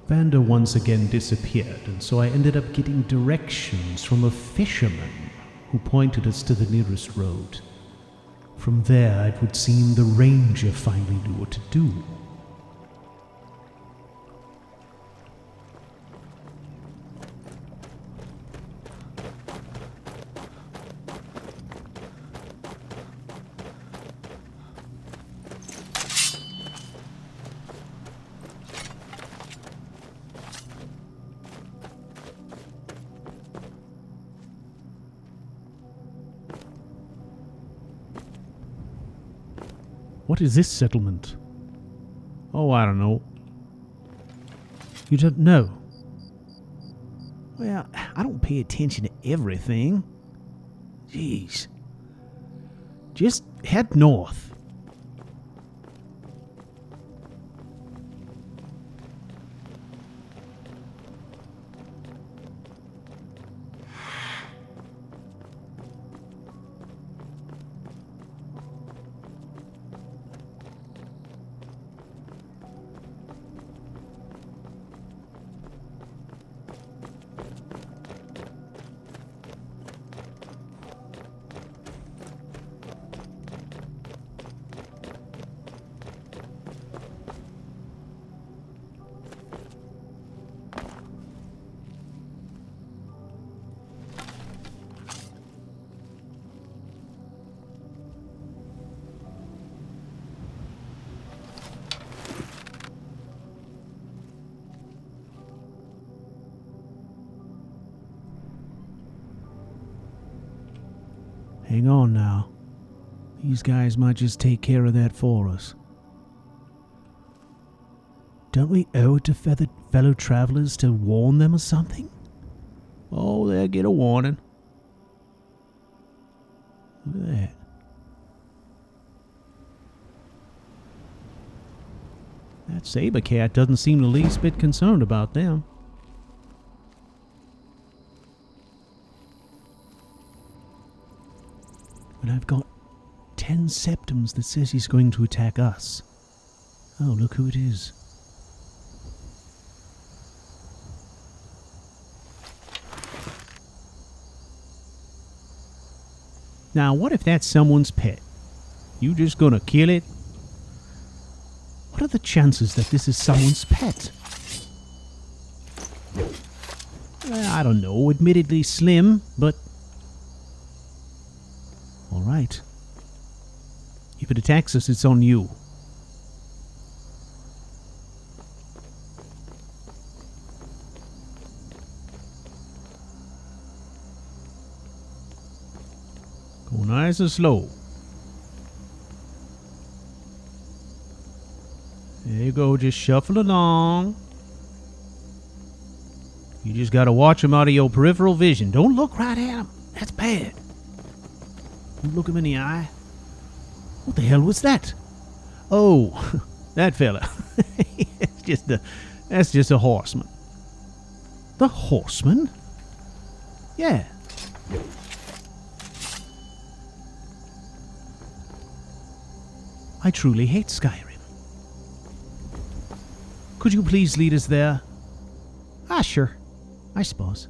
Vander once again disappeared, and so I ended up getting directions from a fisherman who pointed us to the nearest road. From there, it would seem the ranger finally knew what to do. What is this settlement? Oh, I don't know. You don't know? Well, I don't pay attention to everything. Jeez. Just head north. Hang on now. These guys might just take care of that for us. Don't we owe it to fellow travelers to warn them or something? Oh, they'll get a warning. Look at that. That saber cat doesn't seem the least bit concerned about them. But I've got 10 septums that says he's going to attack us. Oh, look who it is. Now, what if that's someone's pet? You just gonna kill it? What are the chances that this is someone's pet? Well, I don't know. Admittedly slim, but... Alright. If it attacks us, it's on you. Go nice and slow. There you go, just shuffle along. You just gotta watch him out of your peripheral vision. Don't look right at him. That's bad. Don't look him in the eye. What the hell was that? Oh, that fella. That's just a horseman. The horseman? Yeah. I truly hate Skyrim. Could you please lead us there? Ah, sure. I suppose.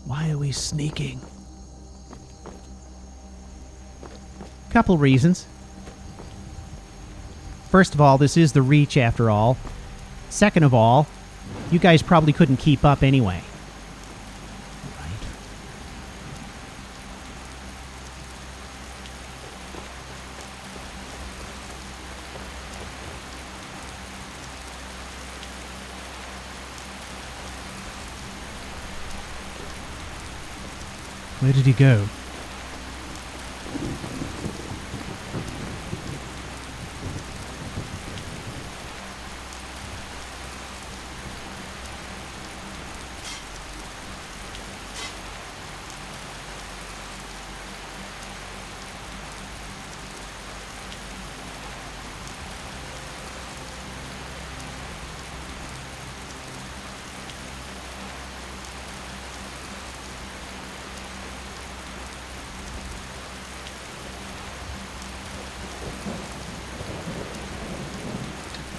Why are we sneaking? Couple reasons. First of all, this is the Reach after all. Second of all, you guys probably couldn't keep up anyway. Right. Where did he go?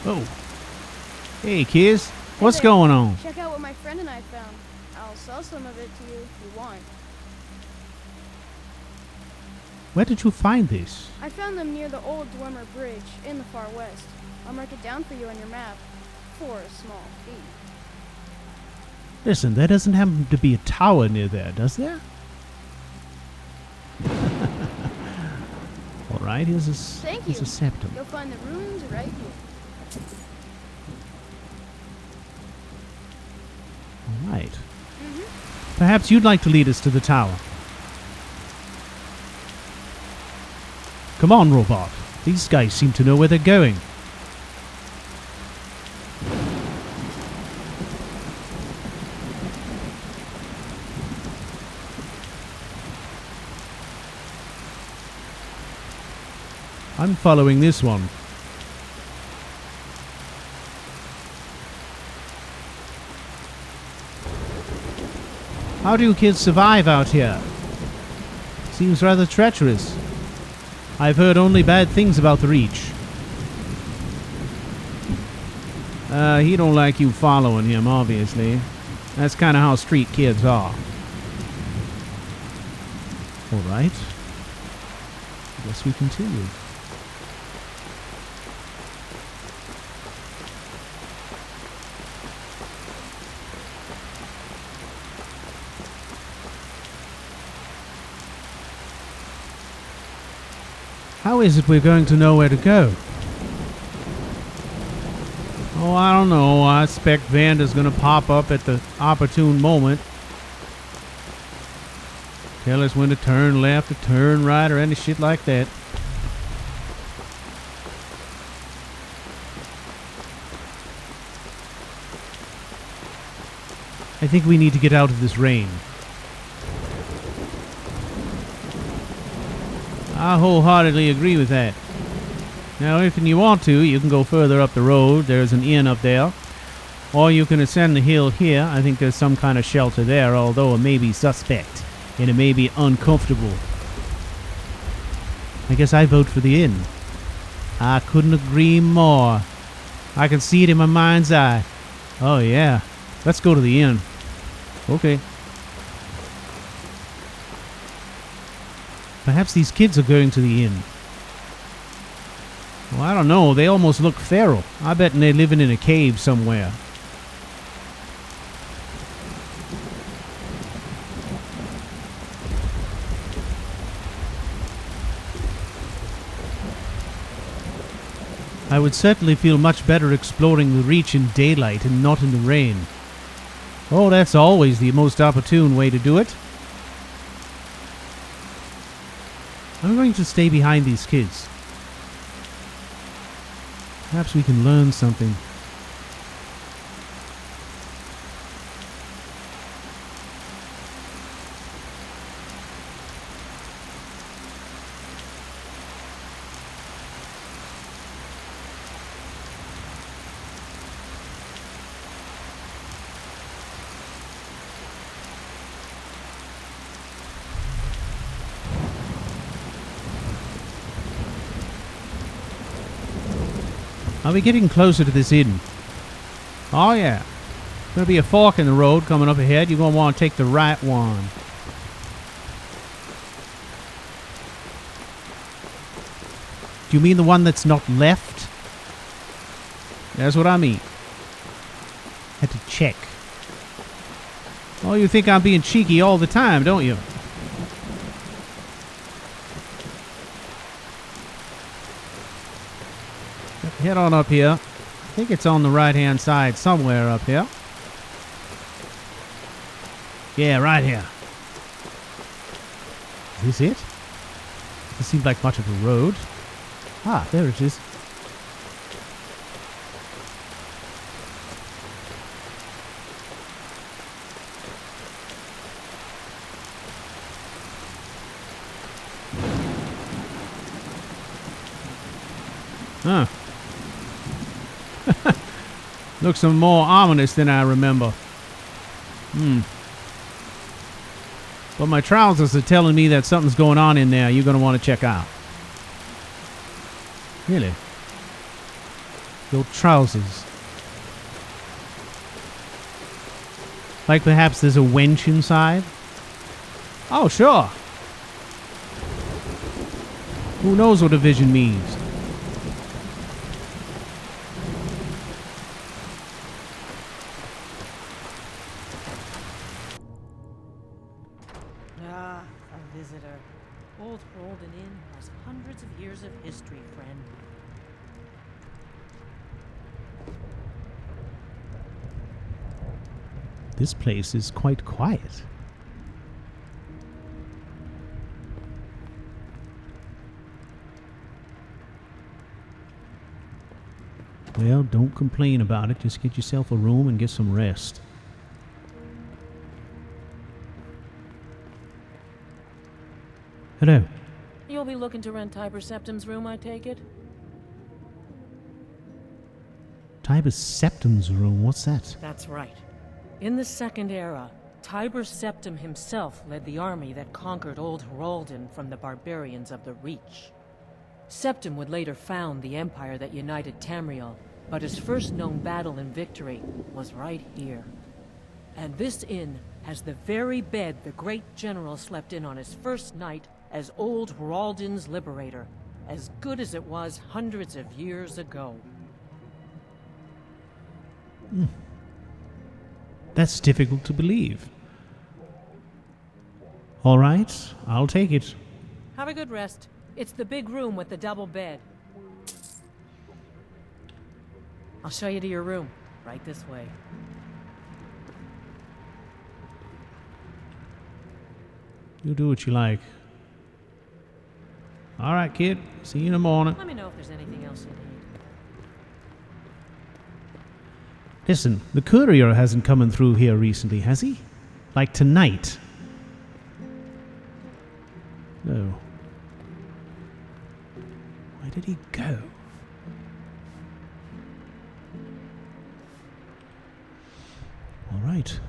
Oh. Hey, kids. What's going on? Check out what my friend and I found. I'll sell some of it to you if you want. Where did you find this? I found them near the old Dwemer Bridge in the far west. I'll mark it down for you on your map for a small fee. Listen, there doesn't happen to be a tower near there, does there? Alright, here's a septum. You'll find the ruins right here. Alright. Perhaps you'd like to lead us to the tower. Come on, robot. These guys seem to know where they're going. I'm following this one. How do you kids survive out here? Seems rather treacherous. I've heard only bad things about the Reach. He don't like you following him, obviously. That's kind of how street kids are. Alright. I guess we continue. How is it we're going to know where to go? Oh, I don't know. I expect Vander's gonna pop up at the opportune moment. Tell us when to turn left or turn right or any shit like that. I think we need to get out of this rain. I wholeheartedly agree with that. Now, if you want to, you can go further up the road. There's an inn up there. Or you can ascend the hill here. I think there's some kind of shelter there, although it may be suspect. And it may be uncomfortable. I guess I vote for the inn. I couldn't agree more. I can see it in my mind's eye. Oh, yeah. Let's go to the inn. Okay. Perhaps these kids are going to the inn. Well, I don't know. They almost look feral. I bet they're living in a cave somewhere. I would certainly feel much better exploring the Reach in daylight and not in the rain. Oh, that's always the most opportune way to do it. I'm going to stay behind these kids. Perhaps we can learn something. Are we getting closer to this inn? Oh yeah. There'll be a fork in the road coming up ahead. You're going to want to take the right one. Do you mean the one that's not left? That's what I mean. Had to check. Oh, you think I'm being cheeky all the time, don't you? Head on up here. I think it's on the right-hand side somewhere up here. Yeah, right here. Is this it? Doesn't seem like much of a road. Ah, there it is. Huh. Looks some more ominous than I remember. But my trousers are telling me that something's going on in there you're going to want to check out. Really? Your trousers. Like perhaps there's a wench inside? Oh, sure. Who knows what a vision means? Ah, a visitor. Old Holden Inn has hundreds of years of history, friend. This place is quite quiet. Well, don't complain about it. Just get yourself a room and get some rest. Hello. You'll be looking to rent Tiber Septim's room, I take it? Tiber Septim's room? What's that? That's right. In the Second Era, Tiber Septim himself led the army that conquered Old Heraldin from the barbarians of the Reach. Septim would later found the empire that united Tamriel, but his first known battle and victory was right here. And this inn has the very bed the great general slept in on his first night as Old Heraldin's liberator, as good as it was hundreds of years ago. That's difficult to believe. All right, I'll take it. Have a good rest. It's the big room with the double bed. I'll show you to your room. Right this way. You do what you like. All right, kid. See you in the morning. Let me know if there's anything else you need. Listen, the courier hasn't come through here recently, has he? Like tonight? No. Where did he go? All right.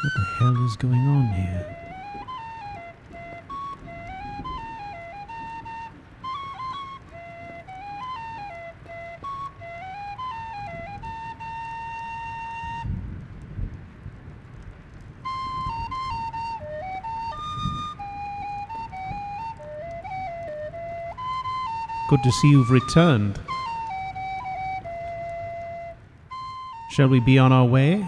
What the hell is going on here? Good to see you've returned. Shall we be on our way?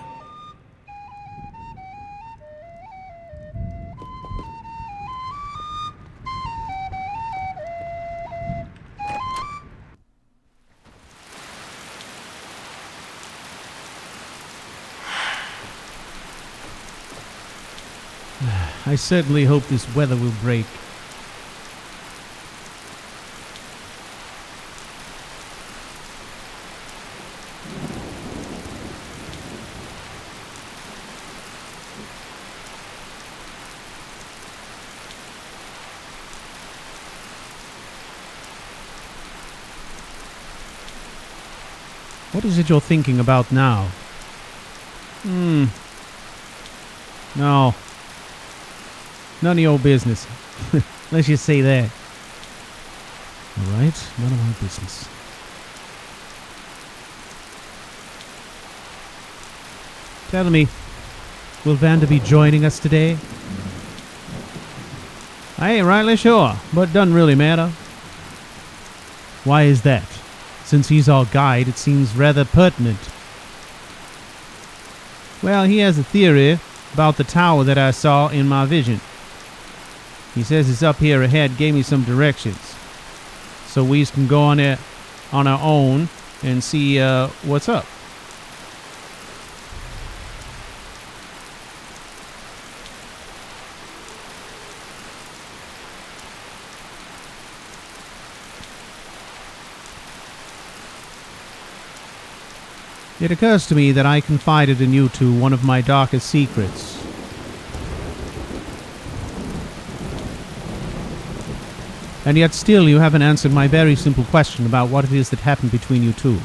I certainly hope this weather will break. What is it you're thinking about now? No. None of your business. Let's just say that. Alright, none of my business. Tell me, will Vander be joining us today? I ain't rightly sure, but doesn't really matter. Why is that? Since he's our guide, it seems rather pertinent. Well, he has a theory about the tower that I saw in my vision. He says it's up here ahead, gave me some directions. So we can go on there on our own and see what's up. It occurs to me that I confided in you two one of my darkest secrets. And yet still you haven't answered my very simple question about what it is that happened between you two.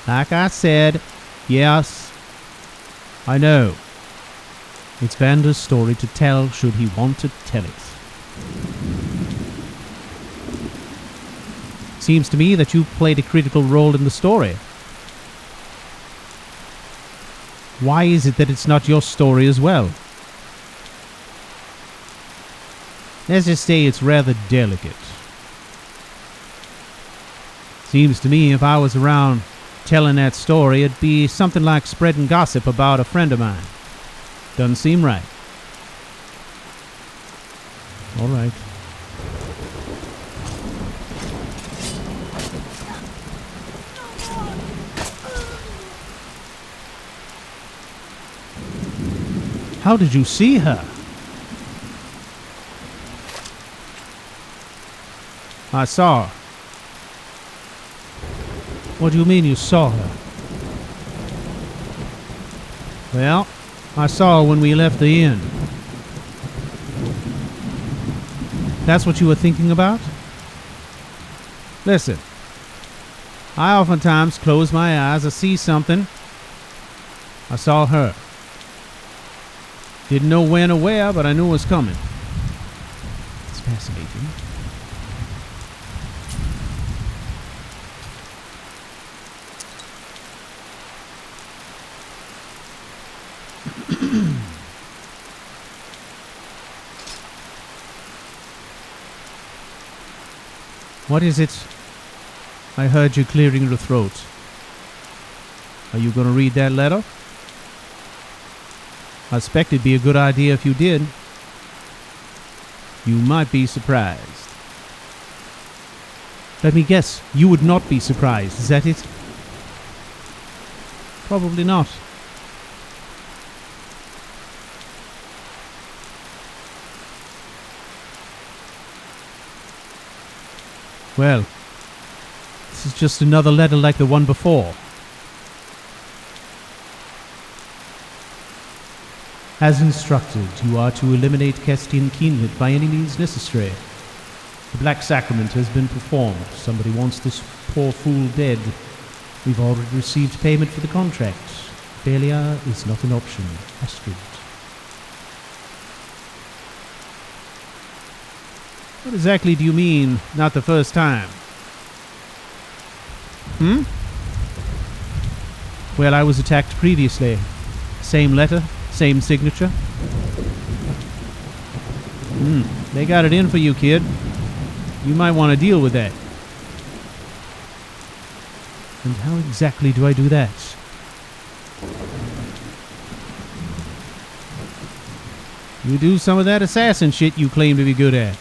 Like I said, yes, I know. It's Vander's story to tell should he want to tell it. Seems to me that you played a critical role in the story. Why is it that it's not your story as well? Let's just say it's rather delicate. Seems to me if I was around telling that story, it'd be something like spreading gossip about a friend of mine. Doesn't seem right. All right. How did you see her? I saw her. What do you mean you saw her? Well, I saw her when we left the inn. That's what you were thinking about? Listen, I oftentimes close my eyes, I see something. I saw her. Didn't know when or where, but I knew it was coming. It's fascinating. What is it? I heard you clearing your throat. Are you going to read that letter? I expect it'd be a good idea if you did. You might be surprised. Let me guess, you would not be surprised, is that it? Probably not. Well, this is just another letter like the one before. As instructed, you are to eliminate Kestian Keenlit by any means necessary. The Black Sacrament has been performed. Somebody wants this poor fool dead. We've already received payment for the contract. Failure is not an option. Astrid. What exactly do you mean, not the first time? Well, I was attacked previously. Same letter, same signature. They got it in for you, kid. You might want to deal with that. And how exactly do I do that? You do some of that assassin shit you claim to be good at.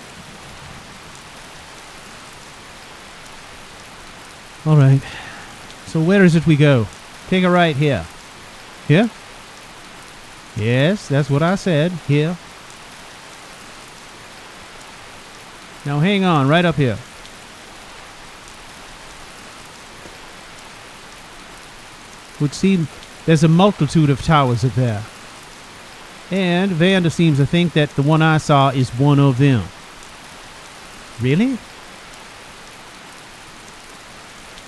Alright. So where is it we go? Take a right here. Here? Yes, that's what I said. Here. Now hang on, right up here. Would seem there's a multitude of towers up there. And Vander seems to think that the one I saw is one of them. Really?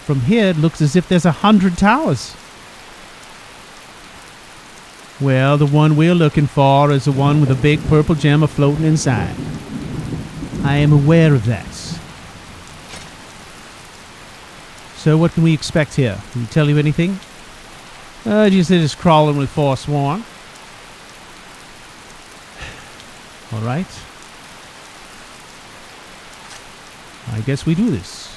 From here, it looks as if there's 100 towers. Well, the one we're looking for is the one with a big purple gem floating inside. I am aware of that. So what can we expect here? Can you tell you anything? Just that it's crawling with Forsworn. All right. I guess we do this.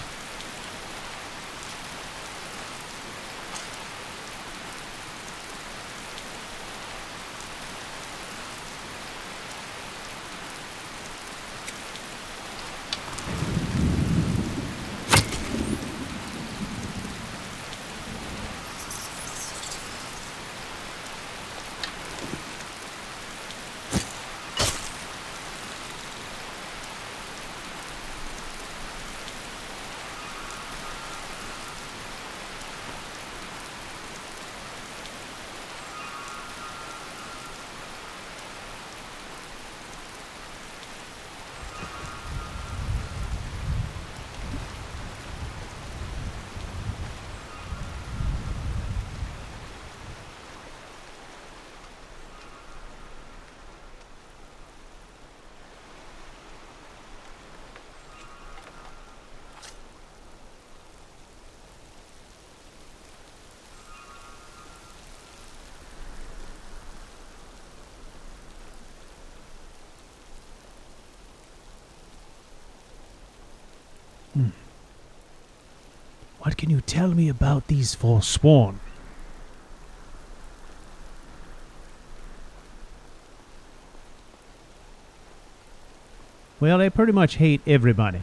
What can you tell me about these Forsworn? Well, they pretty much hate everybody.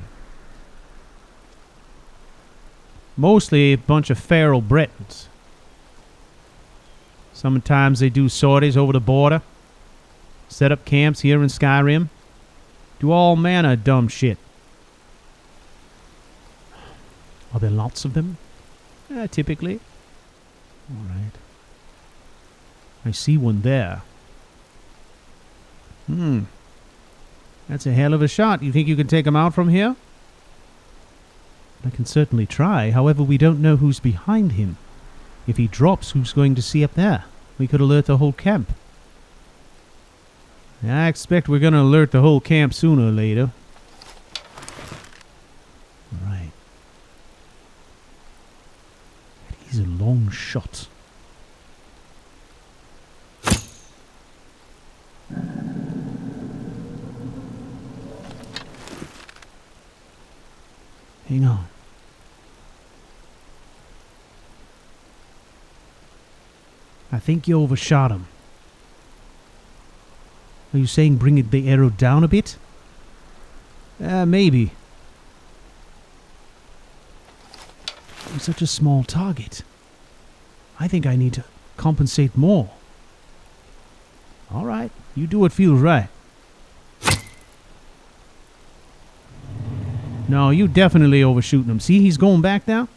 Mostly a bunch of feral Britons. Sometimes they do sorties over the border, set up camps here in Skyrim, do all manner of dumb shit. Are there lots of them? Typically. All right. I see one there. That's a hell of a shot. You think you can take him out from here? I can certainly try. However, we don't know who's behind him. If he drops, who's going to see up there? We could alert the whole camp. I expect we're going to alert the whole camp sooner or later. All right. He's a long shot. Hang on. I think you overshot him. Are you saying bring the arrow down a bit? Maybe. I'm such a small target. I think I need to compensate more. All right, you do what feels right. No, you definitely overshooting him. See, he's going back now.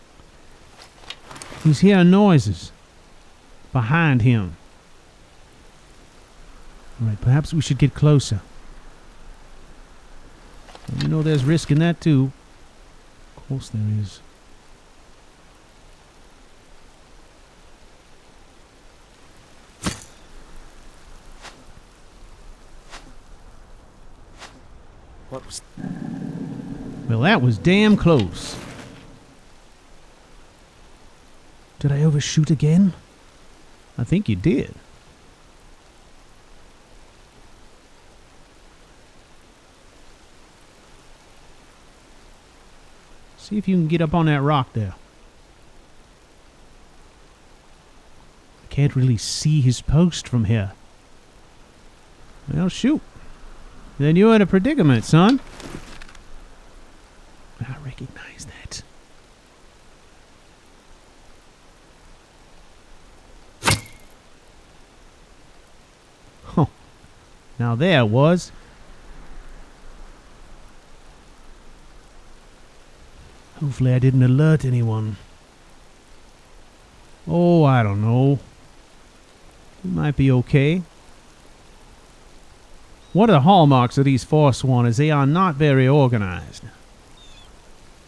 He's hearing noises behind him. All right, perhaps we should get closer. You know there's risk in that too. Of course there is. What was... Well, that was damn close. Did I overshoot again? I think you did. See if you can get up on that rock there. I can't really see his post from here. Well, shoot. Then you're in a predicament, son. I recognize that. Now there it was. Hopefully I didn't alert anyone. Oh, I don't know. It might be okay. One of the hallmarks of these Forsworn is they are not very organized.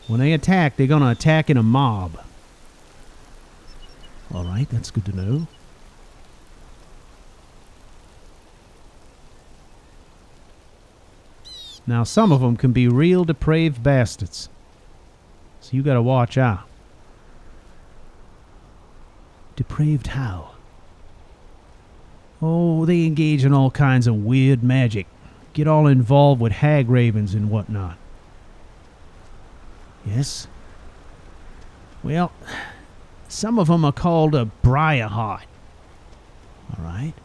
When they attack, they're going to attack in a mob. Alright, that's good to know. Now, some of them can be real depraved bastards. So you gotta watch out. Depraved how? Oh, they engage in all kinds of weird magic. Get all involved with hag ravens and whatnot. Yes? Well, some of them are called a Briarheart. Alright.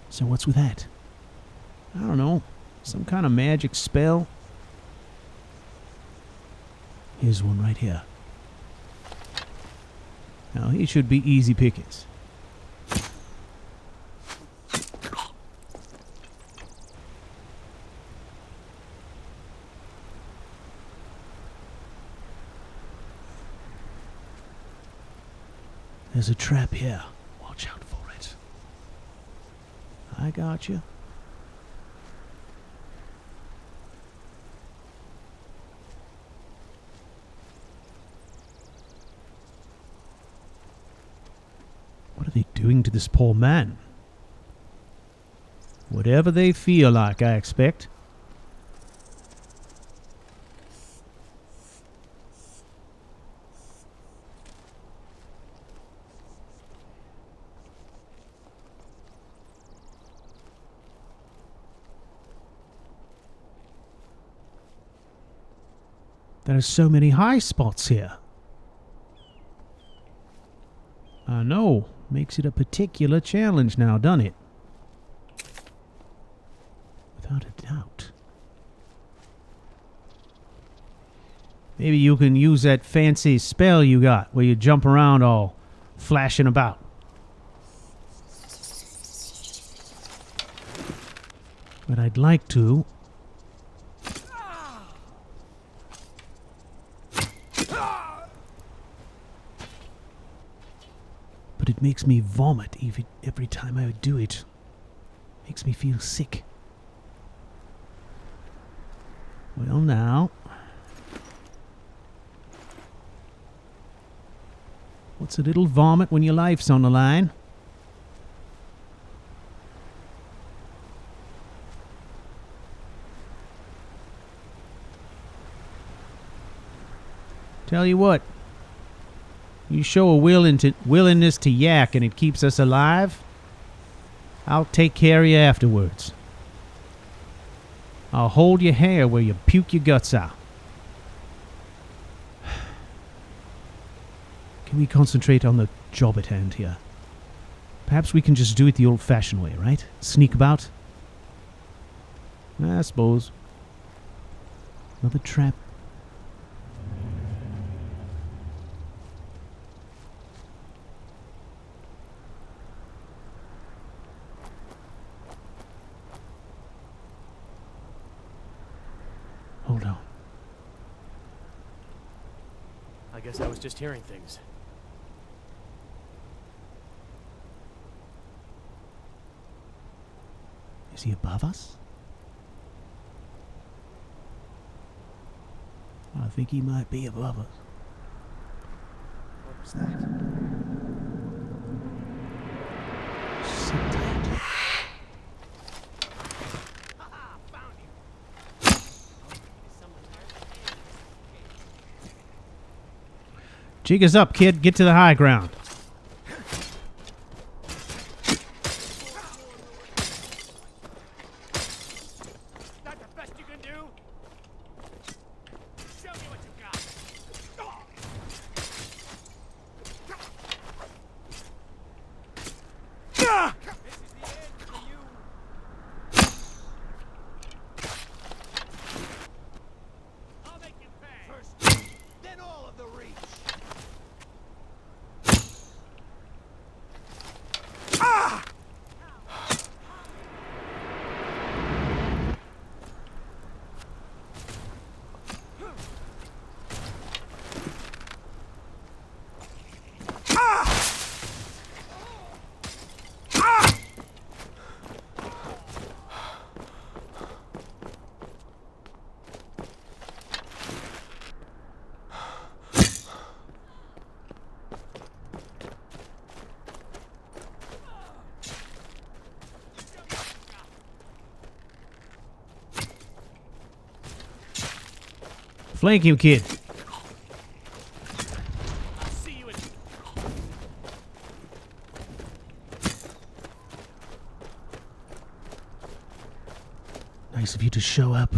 So what's with that? I don't know. Some kind of magic spell? Here's one right here. Now, he should be easy pickings. There's a trap here. Watch out for it. I got you. What are they doing to this poor man? Whatever they feel like, I expect. There are so many high spots here. I know. Makes it a particular challenge now, doesn't it? Without a doubt. Maybe you can use that fancy spell you got where you jump around all flashing about. But I'd like to. But it makes me vomit every time I do it. Makes me feel sick. Well, now. What's a little vomit when your life's on the line? Tell you what. You show a willingness to yak and it keeps us alive, I'll take care of you afterwards. I'll hold your hair where you puke your guts out. Can we concentrate on the job at hand here? Perhaps we can just do it the old-fashioned way, right? Sneak about? I suppose. Another trap. Hold on. I guess I was just hearing things. Is he above us? I think he might be above us. What was that? Sit tight. Jig us up, kid. Get to the high ground. That the best you can do? Show me what you got. This is the end for you. I'll make it pay. First, then all of the reach. Flank him, kid. I'll see you in. Nice of you to show up.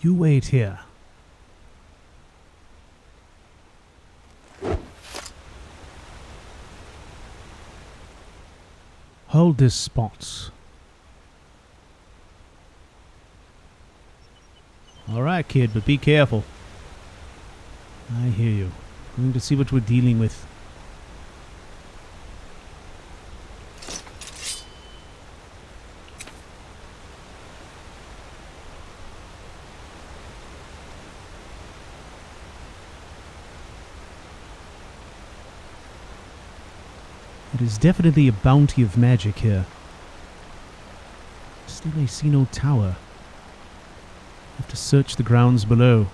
You wait here. Hold this spot. All right, kid, but be careful. I hear you. Going to see what we're dealing with. It is definitely a bounty of magic here. Still I see no tower. Have to search the grounds below.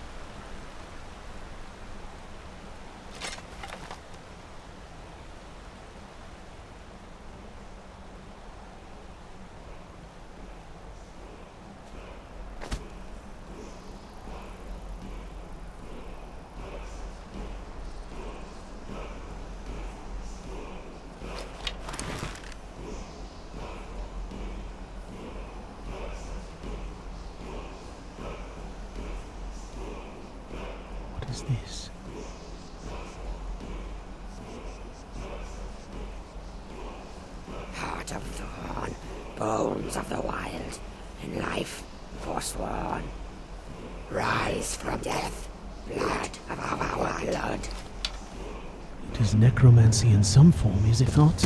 What is this? Heart of Thorn, bones of the wild, in life forsworn. Rise from death, blood of our blood. It is necromancy in some form, is it not?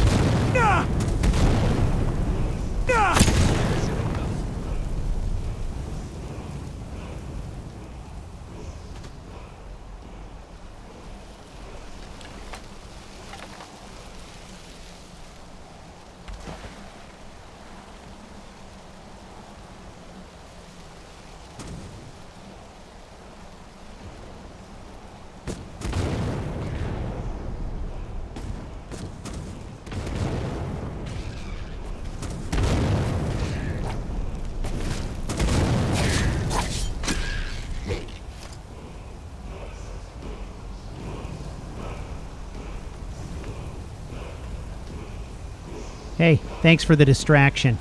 Hey, thanks for the distraction.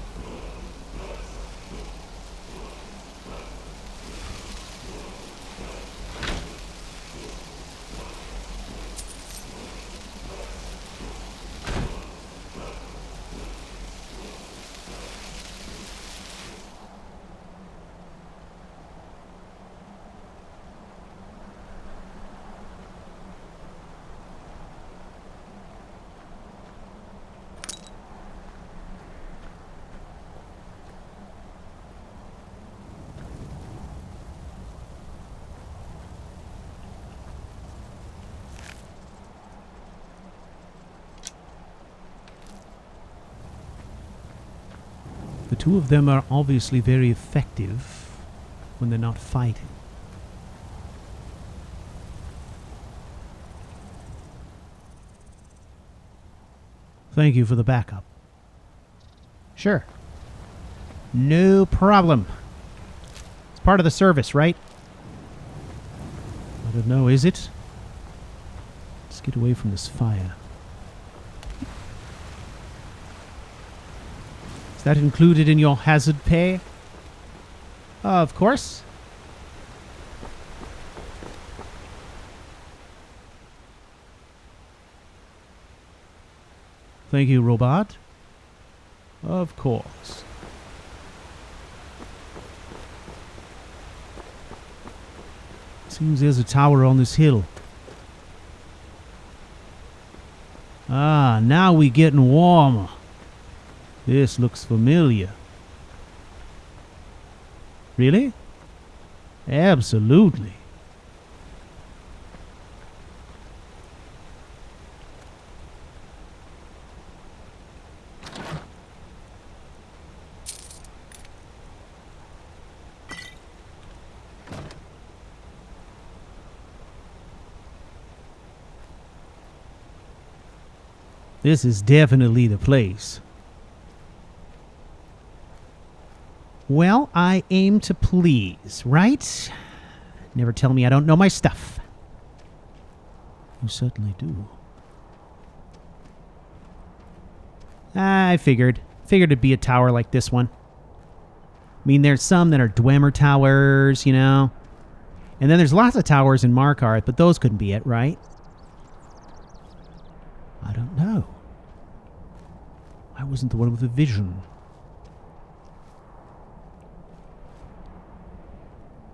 The two of them are obviously very effective when they're not fighting. Thank you for the backup. Sure. No problem. It's part of the service, right? I don't know, is it? Let's get away from this fire. Is that included in your hazard pay? Of course. Thank you, robot. Of course. Seems there's a tower on this hill. Ah, now we're getting warmer. This looks familiar. Really? Absolutely. This is definitely the place. Well, I aim to please, right? Never tell me I don't know my stuff. You certainly do. I figured. Figured it'd be a tower like this one. I mean, there's some that are Dwemer towers, you know? And then there's lots of towers in Markarth, but those couldn't be it, right? I don't know. I wasn't the one with the vision.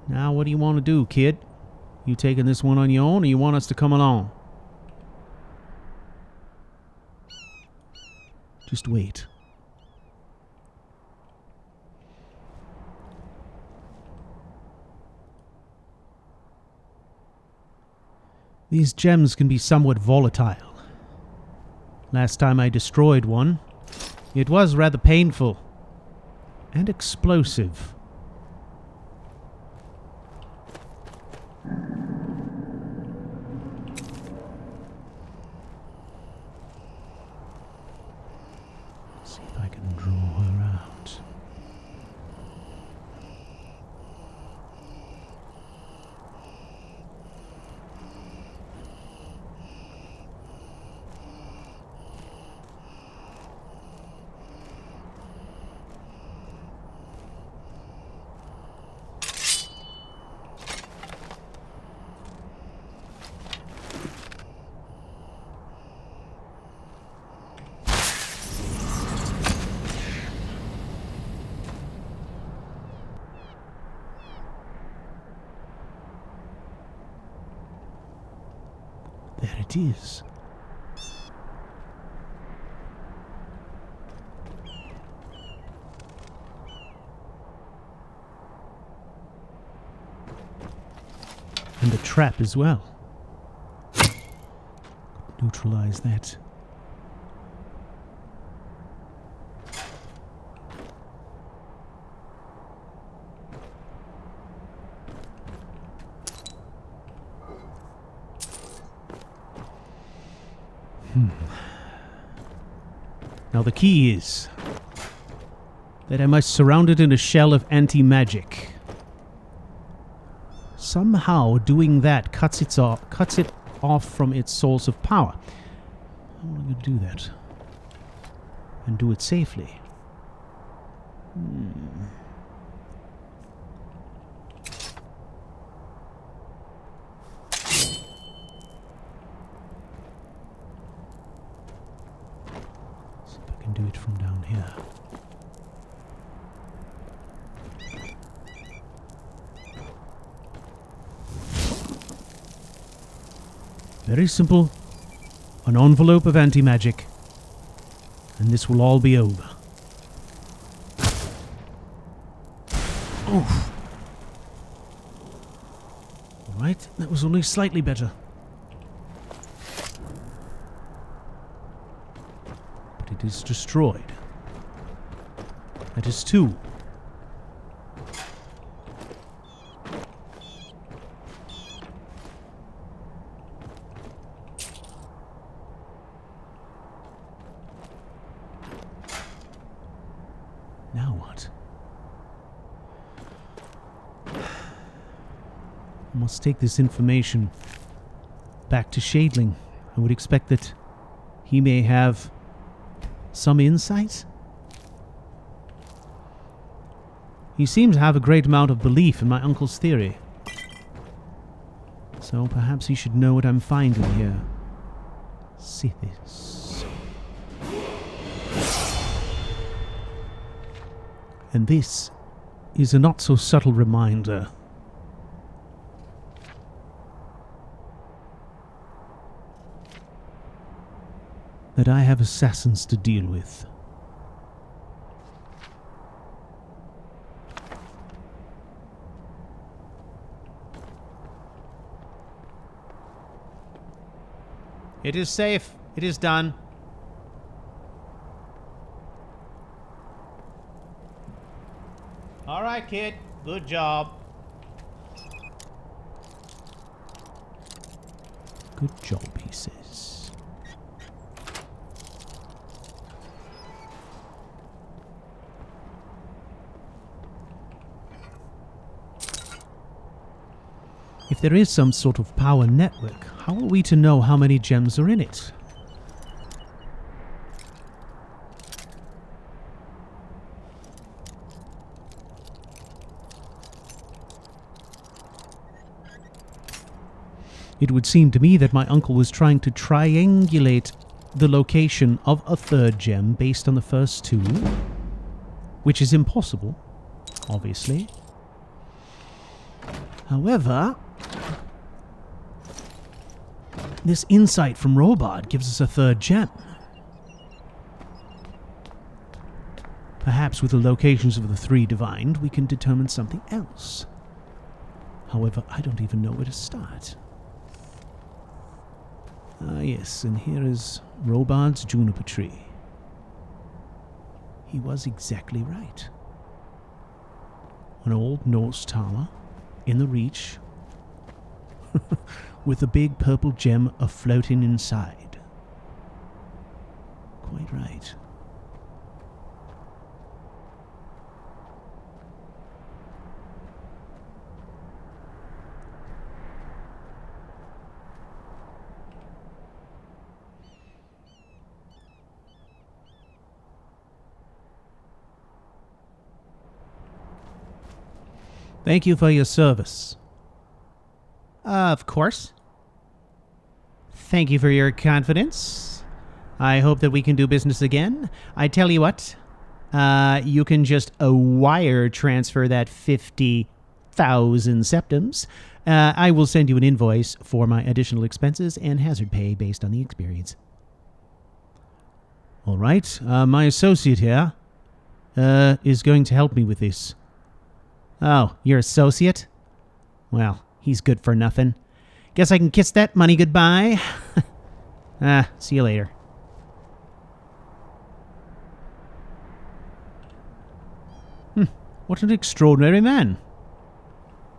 Now, what do you want to do, kid? You taking this one on your own, or you want us to come along? Just wait. These gems can be somewhat volatile. Last time I destroyed one, it was rather painful and explosive. See if I can draw her out. There it is. And the trap as well. Neutralize that. Now the key is that I must surround it in a shell of anti-magic. Somehow doing that cuts it off from its source of power. How am I going to do that? And do it safely? Do it from down here. Very simple. An envelope of anti-magic. And this will all be over. Oh. Alright, that was only slightly better. It is destroyed. That is 2. must take this information back to Shadling. I would expect that he may have some insight. He seems to have a great amount of belief in my uncle's theory. So perhaps he should know what I'm finding here. See this. And this is a not-so-subtle reminder that I have assassins to deal with. It is safe. It is done. All right, kid. Good job. Good job, he says. If there is some sort of power network, how are we to know how many gems are in it? It would seem to me that my uncle was trying to triangulate the location of a third gem based on the first two, which is impossible, obviously. However, this insight from Robard gives us a third gem. Perhaps with the locations of the three divined, we can determine something else. However, I don't even know where to start. Ah, yes, and here is Robard's juniper tree. He was exactly right. An old Norse tower in the Reach with a big purple gem afloating inside. Quite right. Thank you for your service. Of course. Thank you for your confidence. I hope that we can do business again. I tell you what, you can just wire transfer that 50,000 septums. I will send you an invoice for my additional expenses and hazard pay based on the experience. All right, my associate here is going to help me with this. Oh, your associate? Well, he's good for nothing. Guess I can kiss that money goodbye. See you later. What an extraordinary man.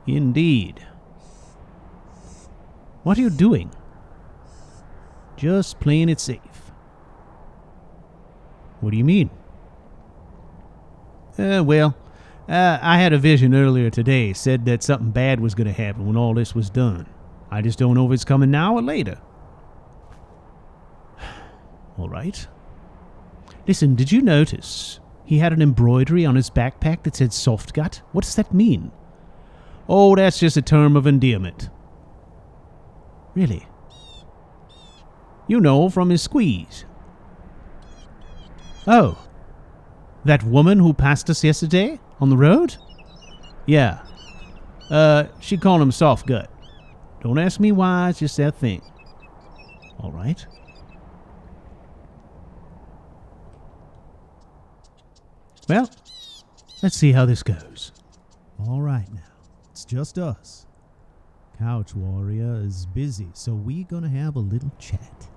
Indeed. What are you doing? Just playing it safe. What do you mean? I had a vision earlier today, said that something bad was going to happen when all this was done. I just don't know if it's coming now or later. All right. Listen, did you notice he had an embroidery on his backpack that said soft gut? What does that mean? Oh, that's just a term of endearment. Really? You know, from his squeeze. Oh. That woman who passed us yesterday? On the road? Yeah. She called him soft gut. Don't ask me why, it's just that thing. All right. Well, let's see how this goes. All right now, it's just us. CouchWarrior is busy, so we gonna have a little chat.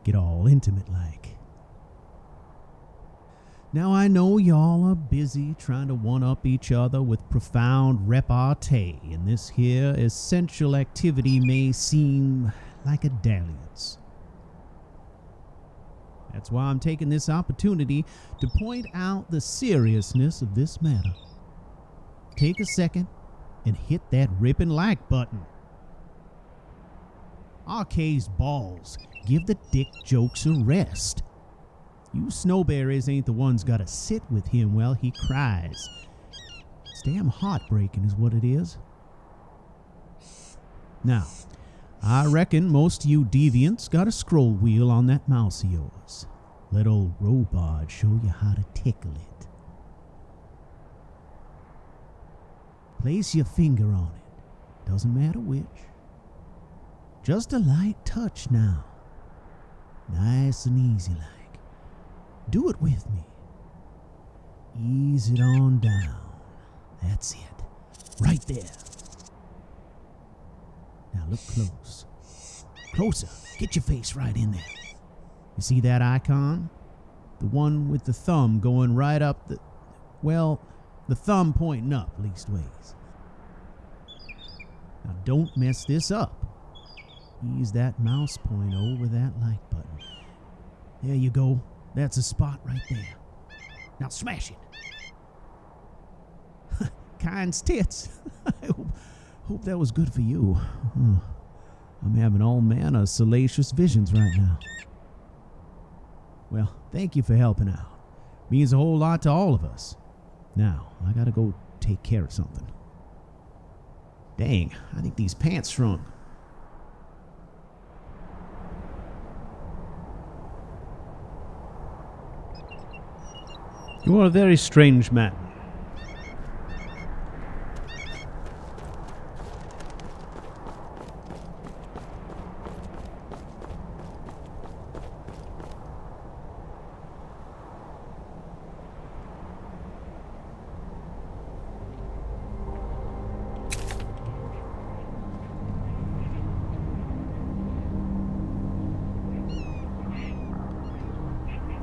Get all intimate like. Now I know y'all are busy trying to one-up each other with profound repartee, and this here essential activity may seem like a dalliance. That's why I'm taking this opportunity to point out the seriousness of this matter. Take a second and hit that ripping like button. RK's balls. Give the dick jokes a rest. You snowberries ain't the ones gotta sit with him while he cries. It's damn heartbreaking is what it is. Now, I reckon most of you deviants got a scroll wheel on that mouse of yours. Let old Robard show you how to tickle it. Place your finger on it. Doesn't matter which. Just a light touch now. Nice and easy like. Do it with me. Ease it on down. That's it. Right there. Now look close. Closer. Get your face right in there. You see that icon? The one with the thumb going right up the... Well, the thumb pointing up leastways. Now don't mess this up. Ease that mouse point over that like button. There you go. That's a spot right there. Now smash it. Kind's tits. I hope that was good for you. I'm having all manner of salacious visions right now. Well, thank you for helping out. Means a whole lot to all of us. Now, I gotta go take care of something. Dang, I think these pants shrunk. You are a very strange man.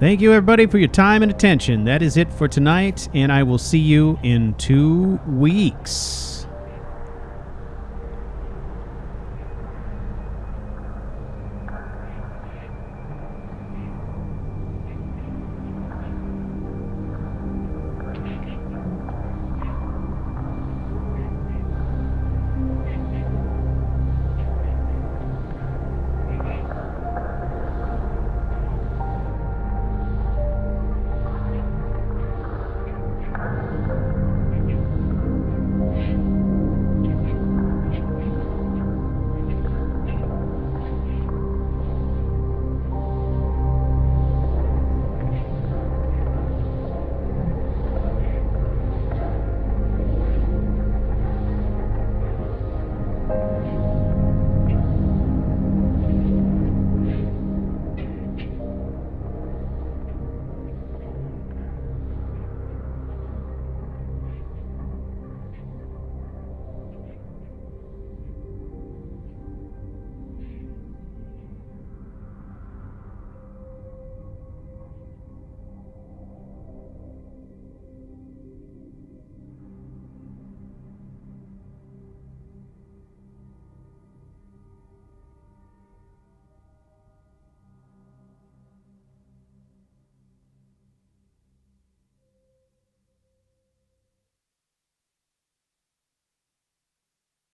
Thank you, everybody, for your time and attention. That is it for tonight, and I will see you in 2 weeks.